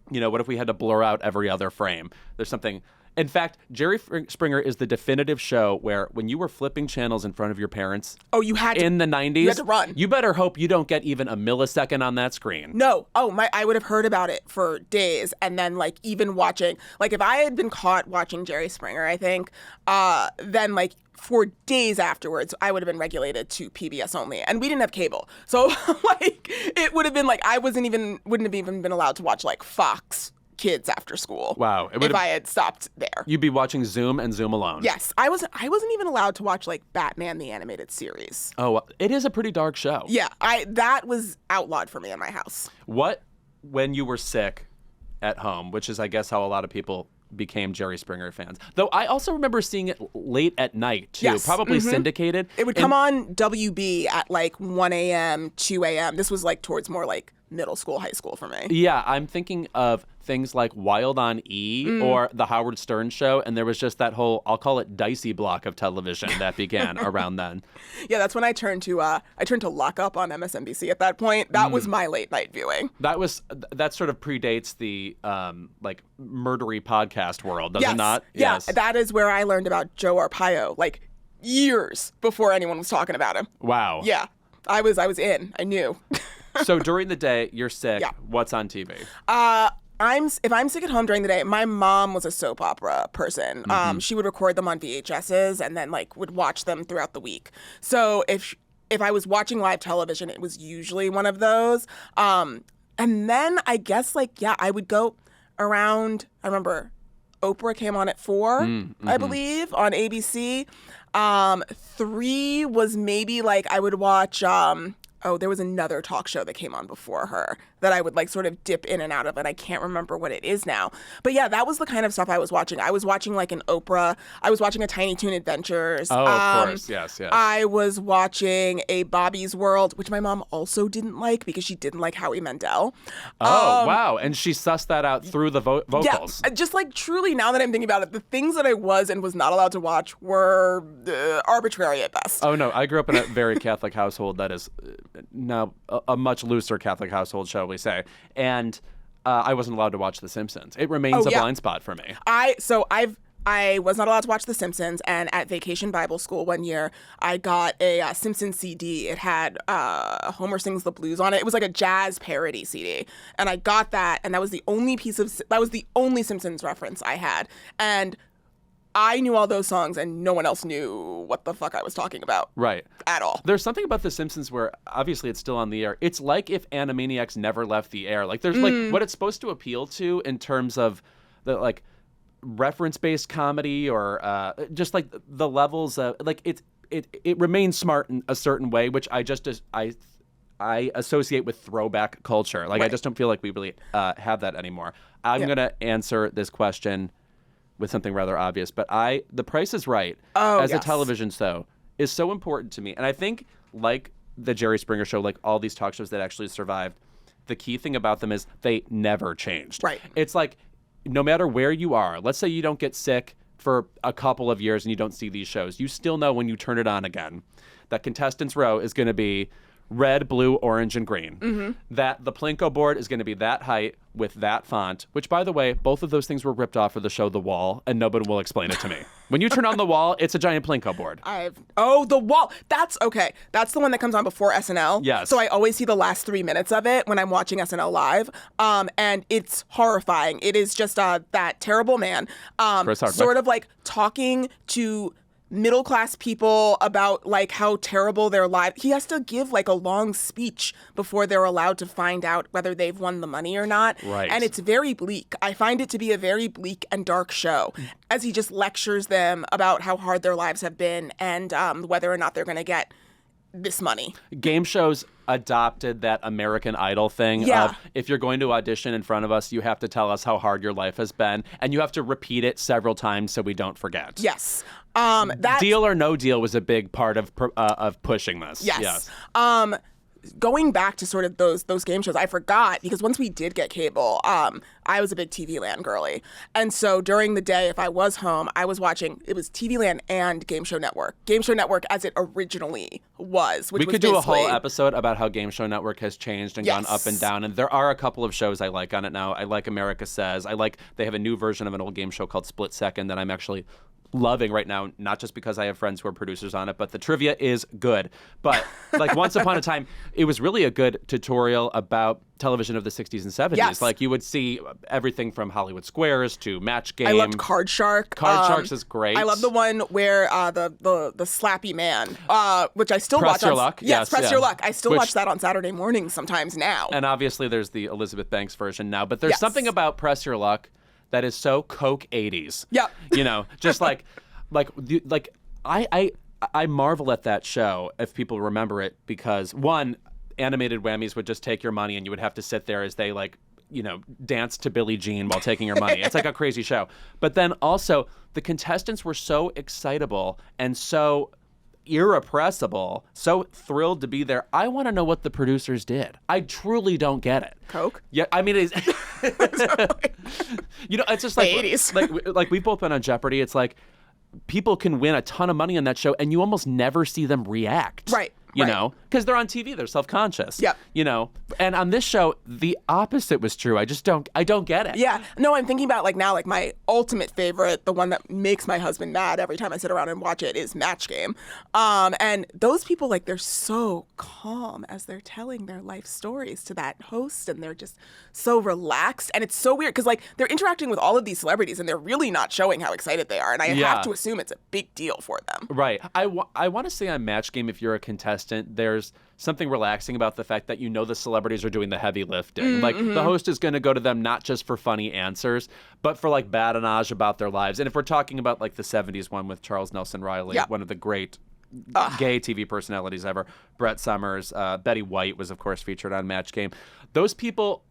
what if we had to blur out every other frame? There's something... In fact, Jerry Springer is the definitive show where when you were flipping channels in front of your parents you had to, in the 90s, you had to run. You better hope you don't get even a millisecond on that screen. No. I would have heard about it for days. And then, like, even watching, like, if I had been caught watching Jerry Springer, I think, then, like, for days afterwards, I would have been regulated to PBS only. And we didn't have cable. So, like, it would have been, like, I wouldn't have even been allowed to watch, like, Fox Kids after school. Wow. If I had stopped there. You'd be watching Zoom and Zoom alone. Yes. I wasn't even allowed to watch, like, Batman the Animated Series. Oh, it is a pretty dark show. Yeah. That was outlawed for me in my house. What, when you were sick at home, which is, I guess, how a lot of people became Jerry Springer fans. Though I also remember seeing it late at night, too. Yes. Probably syndicated. It would come on WB at, like, 1 a.m., 2 a.m. This was, like, towards more, like, middle school, high school for me. Yeah, I'm thinking of things like Wild on E or The Howard Stern Show, and there was just that whole, I'll call it dicey block of television that began around then. Yeah, that's when I turned to Lock Up on MSNBC at that point. That was my late night viewing. That sort of predates the like murdery podcast world, does it not? Yeah, Yes. that is where I learned about Joe Arpaio, like years before anyone was talking about him. Wow. Yeah, I was in. I knew. So during the day, you're sick. Yeah. What's on TV? If I'm sick at home during the day, my mom was a soap opera person. She would record them on VHSs and then, like, would watch them throughout the week. So if I was watching live television, it was usually one of those. And then I guess, like, I would go around. I remember Oprah came on at 4, I believe, on ABC. 3 was maybe, like, I would watch. There was another talk show that came on before her that I would, like, sort of dip in and out of, and I can't remember what it is now. But yeah, that was the kind of stuff I was watching. I was watching, like, an Oprah. I was watching a Tiny Toon Adventures. Oh, of course. Yes. I was watching a Bobby's World, which my mom also didn't like because she didn't like Howie Mandel. Oh, wow. And she sussed that out through the vocals. Yeah, just, like, truly, now that I'm thinking about it, the things that I was and was not allowed to watch were arbitrary at best. Oh, no. I grew up in a very Catholic household that is now a much looser Catholic household, shall we say. And I wasn't allowed to watch The Simpsons. It remains a blind spot for me. I was not allowed to watch The Simpsons, and at Vacation Bible School one year, I got a Simpsons CD. It had Homer Sings the Blues on it. It was like a jazz parody CD, and I got that, and that was the only Simpsons reference I had, and I knew all those songs, and no one else knew what the fuck I was talking about. Right. At all. There's something about The Simpsons where, obviously, it's still on the air. It's like if Animaniacs never left the air. Like, there's, like, what it's supposed to appeal to in terms of the, like, reference-based comedy or just, like, the levels of, like, it remains smart in a certain way, which I associate with throwback culture. Like, right. I just don't feel like we really have that anymore. I'm going to answer this question with something rather obvious, but The Price is Right as a television show is so important to me. And I think, like the Jerry Springer Show, like all these talk shows that actually survived, the key thing about them is they never changed. Right. It's like, no matter where you are, let's say you don't get sick for a couple of years and you don't see these shows, you still know when you turn it on again that Contestants Row is going to be red, blue, orange, and green. That the Plinko board is going to be that height with that font, which, by the way, both of those things were ripped off of the show The Wall, and nobody will explain it to me. When you turn on The Wall, it's a giant Plinko board. The Wall. That's okay. That's the one that comes on before SNL. Yes. So I always see the last 3 minutes of it when I'm watching SNL live, and it's horrifying. It is just that terrible man, sort of like talking to middle-class people about like how terrible their life. He has to give like a long speech before they're allowed to find out whether they've won the money or not. Right. And it's very bleak. I find it to be a very bleak and dark show as he just lectures them about how hard their lives have been and whether or not they're going to get this money. Game shows adopted that American Idol thing of, if you're going to audition in front of us, you have to tell us how hard your life has been, and you have to repeat it several times so we don't forget. Yes. Deal or No Deal was a big part of pushing this. Yes. Going back to sort of those game shows, I forgot, because once we did get cable, I was a big TV Land girly. And so during the day, if I was home, I was watching, it was TV Land and Game Show Network. Game Show Network as it originally was, which we was could do a whole episode about how Game Show Network has changed and gone up and down. And there are a couple of shows I like on it now. I like America Says. They have a new version of an old game show called Split Second that I'm actually loving right now, not just because I have friends who are producers on it, but the trivia is good. But like Once Upon a Time, it was really a good tutorial about television of the 60s and 70s. Yes. Like you would see everything from Hollywood Squares to Match Game. I loved Card Shark. Card Sharks is great. I love the one where the slappy man, which I still Press watch. Your Luck. Yes, Press Your Luck. I still Which- watch that on Saturday mornings sometimes now. And obviously there's the Elizabeth Banks version now, but there's Yes. something about Press Your Luck that is so Coke 80s. Yep. You know, just like I marvel at that show if people remember it, because one, animated whammies would just take your money and you would have to sit there as they dance to Billie Jean while taking your money. It's like a crazy show. But then also the contestants were so excitable and so irrepressible, so thrilled to be there. I want to know what the producers did. I truly don't get it. Coke? Yeah, I mean, it's it's just like The 80s. like we've both been on Jeopardy. It's like people can win a ton of money on that show and you almost never see them react. Right. You know, because they're on TV, they're self-conscious. Yep. You know, and on this show, the opposite was true. I don't get it. Yeah. No, I'm thinking about now, my ultimate favorite, the one that makes my husband mad every time I sit around and watch it, is Match Game. And those people, they're so calm as they're telling their life stories to that host, and they're just so relaxed. And it's so weird because, they're interacting with all of these celebrities and they're really not showing how excited they are. And I have to assume it's a big deal for them. Right. I want to say on Match Game, if you're a contestant, there's something relaxing about the fact that the celebrities are doing the heavy lifting. Mm-hmm. The host is going to go to them not just for funny answers, but for badinage about their lives. And if we're talking about the 70s one with Charles Nelson Riley, one of the great gay TV personalities ever, Brett Summers, Betty White was of course featured on Match Game. Those people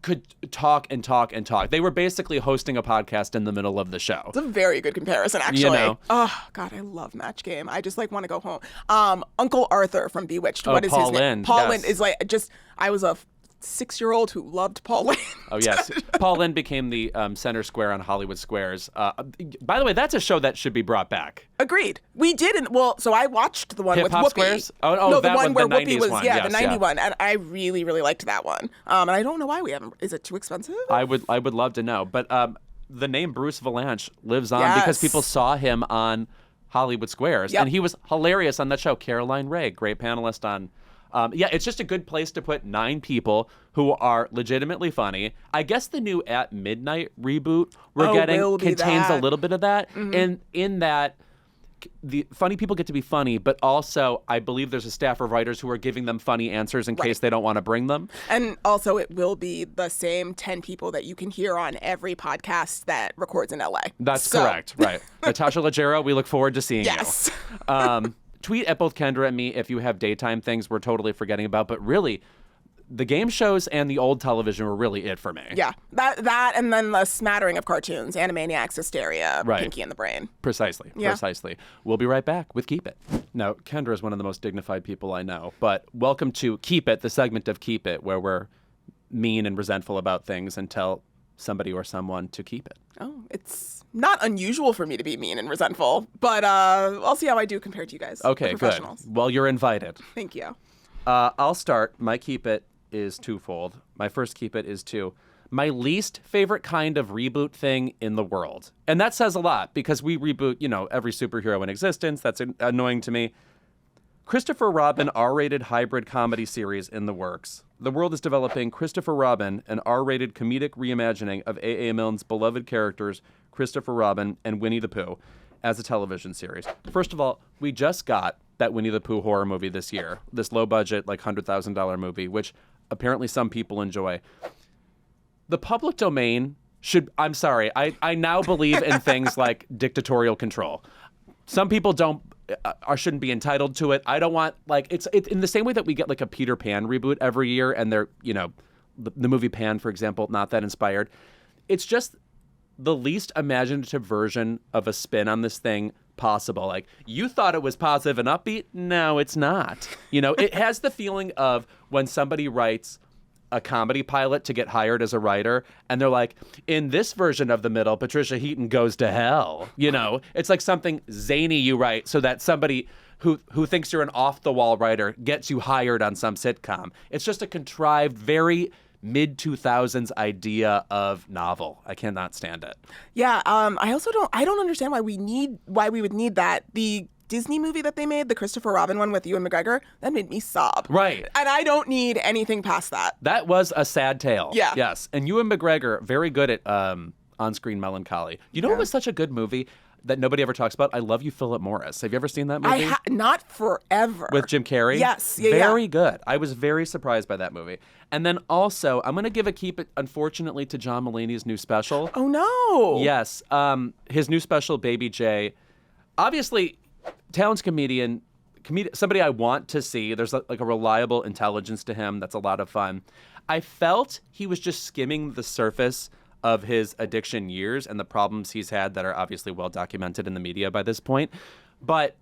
could talk and talk and talk. They were basically hosting a podcast in the middle of the show. It's a very good comparison, actually. Oh, God, I love Match Game. I just want to go home. Uncle Arthur from Bewitched. What is Paul his name? Lynde, Paul yes. Lynde is I was a 6-year-old who loved Paul Lynde. Oh, yes. Paul Lynde became the center square on Hollywood Squares. By the way, that's a show that should be brought back. Agreed. We did. So I watched the one with Hip-Hop Whoopi. Squares? No, the that one where the Whoopi 90s was, one. the 90 one. And I really, really liked that one. And I don't know why we haven't. Is it too expensive? I would love to know. But the name Bruce Valanche lives on Yes. because people saw him on Hollywood Squares. Yep. And he was hilarious on that show. Caroline Ray, great panelist on... it's just a good place to put 9 people who are legitimately funny. I guess the new At Midnight reboot we're getting contains a little bit of that. Mm-hmm. And in that, the funny people get to be funny, but also I believe there's a staff of writers who are giving them funny answers in case they don't want to bring them. And also it will be the same 10 people that you can hear on every podcast that records in LA. That's correct. Right. Natasha Leggero, we look forward to seeing Yes. you. Tweet at both Kendra and me if you have daytime things we're totally forgetting about. But really, the game shows and the old television were really it for me. Yeah, that and then the smattering of cartoons, Animaniacs, Hysteria, Right. Pinky and the Brain. Precisely. Yeah. Precisely. We'll be right back with Keep It. Now, Kendra is one of the most dignified people I know. But welcome to Keep It, the segment of Keep It, where we're mean and resentful about things until somebody or someone to keep it. Oh, it's not unusual for me to be mean and resentful, but I'll see how I do compared to you guys. Okay, the good. professionals. Well, you're invited. Thank you. I'll start. My keep it is twofold. My first keep it is my least favorite kind of reboot thing in the world. And that says a lot because we reboot, every superhero in existence. That's annoying to me. Christopher Robin R-rated hybrid comedy series in the works. The world is developing Christopher Robin, an R-rated comedic reimagining of A.A. Milne's beloved characters, Christopher Robin and Winnie the Pooh, as a television series. First of all, we just got that Winnie the Pooh horror movie this year, this low-budget, like $100,000 movie, which apparently some people enjoy. The public domain I'm sorry, I now believe in things like dictatorial control. Some people shouldn't be entitled to it. I don't want, it's in the same way that we get like a Peter Pan reboot every year and they're, the movie Pan, for example, not that inspired. It's just the least imaginative version of a spin on this thing possible. Like, you thought it was positive and upbeat. No, it's not. It has the feeling of when somebody writes a comedy pilot to get hired as a writer, and they're like, in this version of The Middle, Patricia Heaton goes to hell. It's like something zany you write so that somebody who thinks you're an off-the-wall writer gets you hired on some sitcom. It's just a contrived, very mid-2000s idea of novel. I cannot stand it. Yeah, I don't understand why we would need that. The Disney movie that they made, the Christopher Robin one with Ewan McGregor, that made me sob. Right. And I don't need anything past that. That was a sad tale. Yeah. Yes. And Ewan McGregor, very good at on-screen melancholy. What was such a good movie that nobody ever talks about? I Love You, Philip Morris. Have you ever seen that movie? Not forever. With Jim Carrey? Yes. Very good. I was very surprised by that movie. And then also, I'm going to give a keep it, unfortunately, to John Mulaney's new special. Oh, no. Yes. His new special, Baby J. Obviously, talented comedian, somebody I want to see. There's like a reliable intelligence to him that's a lot of fun. I felt he was just skimming the surface of his addiction years and the problems he's had that are obviously well documented in the media by this point. But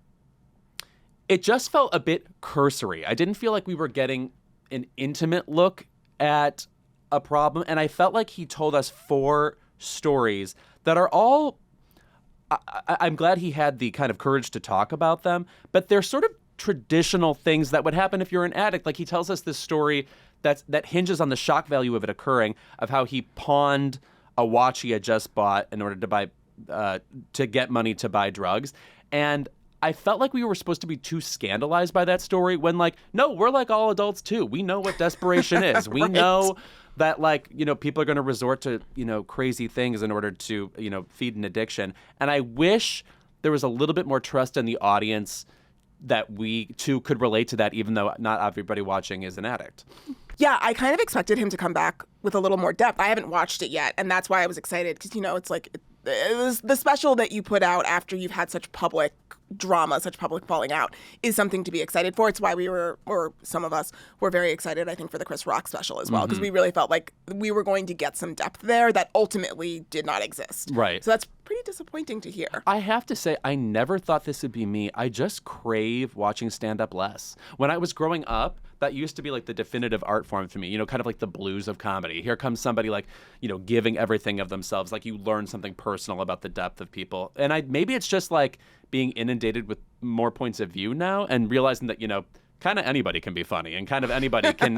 it just felt a bit cursory. I didn't feel like we were getting an intimate look at a problem. And I felt like he told us 4 stories that are all, I'm glad he had the kind of courage to talk about them, but they're sort of traditional things that would happen if you're an addict. Like, he tells us this story that hinges on the shock value of it occurring, of how he pawned a watch he had just bought in order to buy to get money to buy drugs. And I felt like we were supposed to be too scandalized by that story when, no, we're like all adults too. We know what desperation is. We know that, people are going to resort to, crazy things in order to, feed an addiction. And I wish there was a little bit more trust in the audience that we too could relate to that, even though not everybody watching is an addict. Yeah, I kind of expected him to come back with a little more depth. I haven't watched it yet, and that's why I was excited, because, it's like it was the special that you put out after you've had such public drama, such public falling out, is something to be excited for. It's why we were, or some of us were very excited, I think, for the Chris Rock special as well, because we really felt like we were going to get some depth there that ultimately did not exist. Right. So that's pretty disappointing to hear. I have to say, I never thought this would be me. I just crave watching stand-up less. When I was growing up, that used to be like the definitive art form for me, kind of like the blues of comedy. Here comes somebody giving everything of themselves. Like, you learn something personal about the depth of people. And maybe it's just like being inundated with more points of view now and realizing that, kind of anybody can be funny and kind of anybody can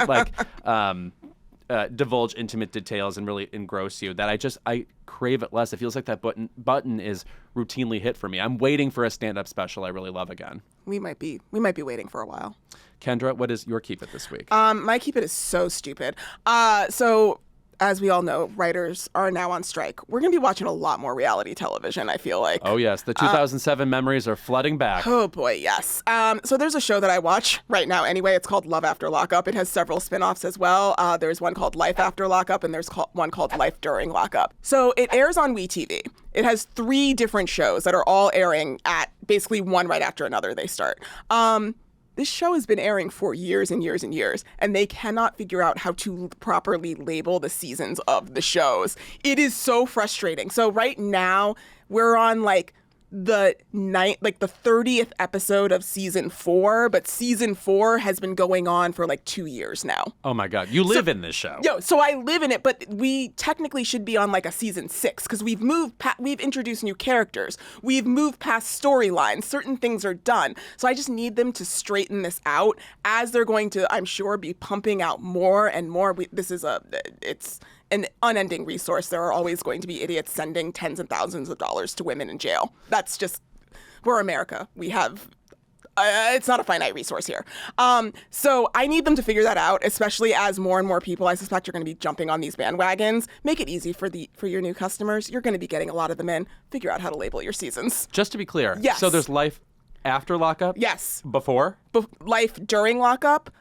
divulge intimate details and really engross you, that I crave it less. It feels like that button is routinely hit for me. I'm waiting for a stand-up special I really love again. We might be waiting for a while. Kendra, what is your keep it this week? My keep it is so stupid. So as we all know, writers are now on strike. We're going to be watching a lot more reality television, I feel like. Oh, yes. The 2007 memories are flooding back. Oh, boy, yes. So there's a show that I watch right now anyway. It's called Love After Lockup. It has several spinoffs as well. There's one called Life After Lockup, and there's one called Life During Lockup. So it airs on WeTV. It has 3 different shows that are all airing at basically one right after another they start. This show has been airing for years and years and years, and they cannot figure out how to properly label the seasons of the shows. It is so frustrating. So right now, we're on the 30th episode of season 4, but season 4 has been going on for like 2 years now. Oh my God. You live in this show. So I live in it, but we technically should be on like a season 6 because we've we've introduced new characters. We've moved past storylines. Certain things are done. So I just need them to straighten this out as they're going to, I'm sure, be pumping out more and more. It's an unending resource. There are always going to be idiots sending tens and thousands of dollars to women in jail. That's just, we're America. We have, it's not a finite resource here. So I need them to figure that out, especially as more and more people, I suspect, are going to be jumping on these bandwagons. Make it easy for your new customers. You're going to be getting a lot of them in. Figure out how to label your seasons. Just to be clear. Yes. So there's life after lockup? Yes. Before? Life during lockup.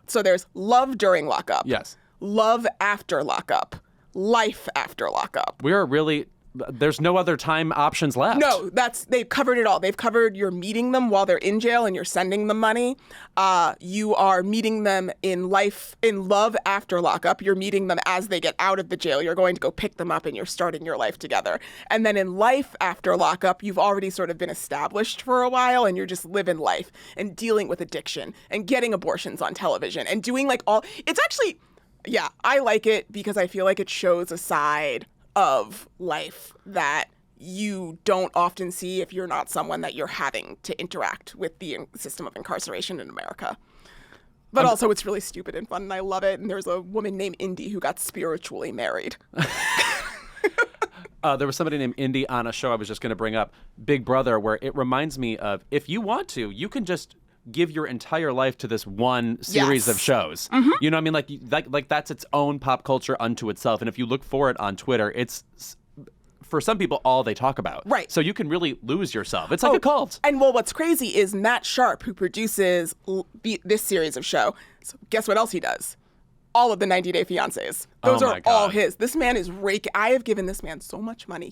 So there's love during lockup. Yes. Love after lockup, life after lockup. We are really, there's no other time options left. No, they've covered it all. They've covered you're meeting them while they're in jail and you're sending them money. You are meeting them in love after lockup. You're meeting them as they get out of the jail. You're going to go pick them up and you're starting your life together. And then in life after lockup, you've already sort of been established for a while and you're just living life and dealing with addiction and getting abortions on television and doing it's actually... Yeah, I like it because I feel like it shows a side of life that you don't often see if you're not someone that you're having to interact with the system of incarceration in America. But also it's really stupid and fun and I love it. And there's a woman named Indy who got spiritually married. There was somebody named Indy on a show I was just going to bring up, Big Brother, where it reminds me of, if you want to, you can just give your entire life to this one series of shows. Mm-hmm. You know what I mean? Like that's its own pop culture unto itself. And if you look for it on Twitter, it's, for some people, all they talk about. Right. So you can really lose yourself. It's like a cult. And what's crazy is Matt Sharp, who produces this series of show, so guess what else he does? All of the 90 Day Fiancés. Those are all his. This man is I have given this man so much money.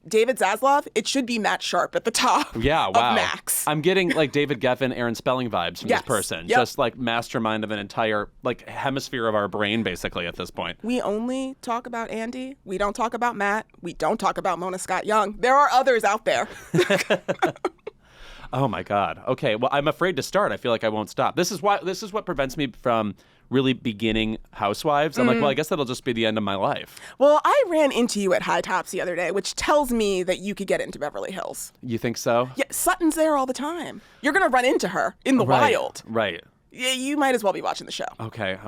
David Zaslav, it should be Matt Sharp at the top of Max. I'm getting like David Geffen, Aaron Spelling vibes from this person. Yep. Just like mastermind of an entire like hemisphere of our brain, basically, at this point. We only talk about Andy. We don't talk about Matt. We don't talk about Mona Scott Young. There are others out there. Oh my God. Okay. Well, I'm afraid to start. I feel like I won't stop. This is what prevents me from really beginning Housewives. I'm like, well, I guess that'll just be the end of my life. Well, I ran into you at High Tops the other day, which tells me that you could get into Beverly Hills. You think so? Yeah, Sutton's there all the time. You're going to run into her in the wild. Right. Yeah, you might as well be watching the show. Okay.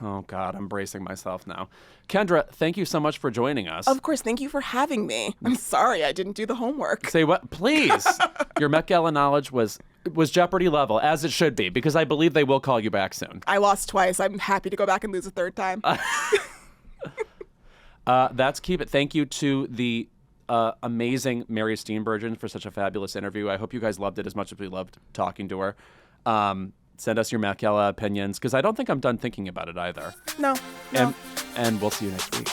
Oh God, I'm bracing myself now. Kendra, thank you so much for joining us. Of course, thank you for having me. I'm sorry I didn't do the homework. Say what? Please. Your Met Gala knowledge was Jeopardy level, as it should be, because I believe they will call you back soon. I lost twice. I'm happy to go back and lose a third time. That's Keep It. Thank you to the amazing Mary Steenburgen for such a fabulous interview. I hope you guys loved it as much as we loved talking to her. Send us your Met Gala opinions, because I don't think I'm done thinking about it either. No. And we'll see you next week.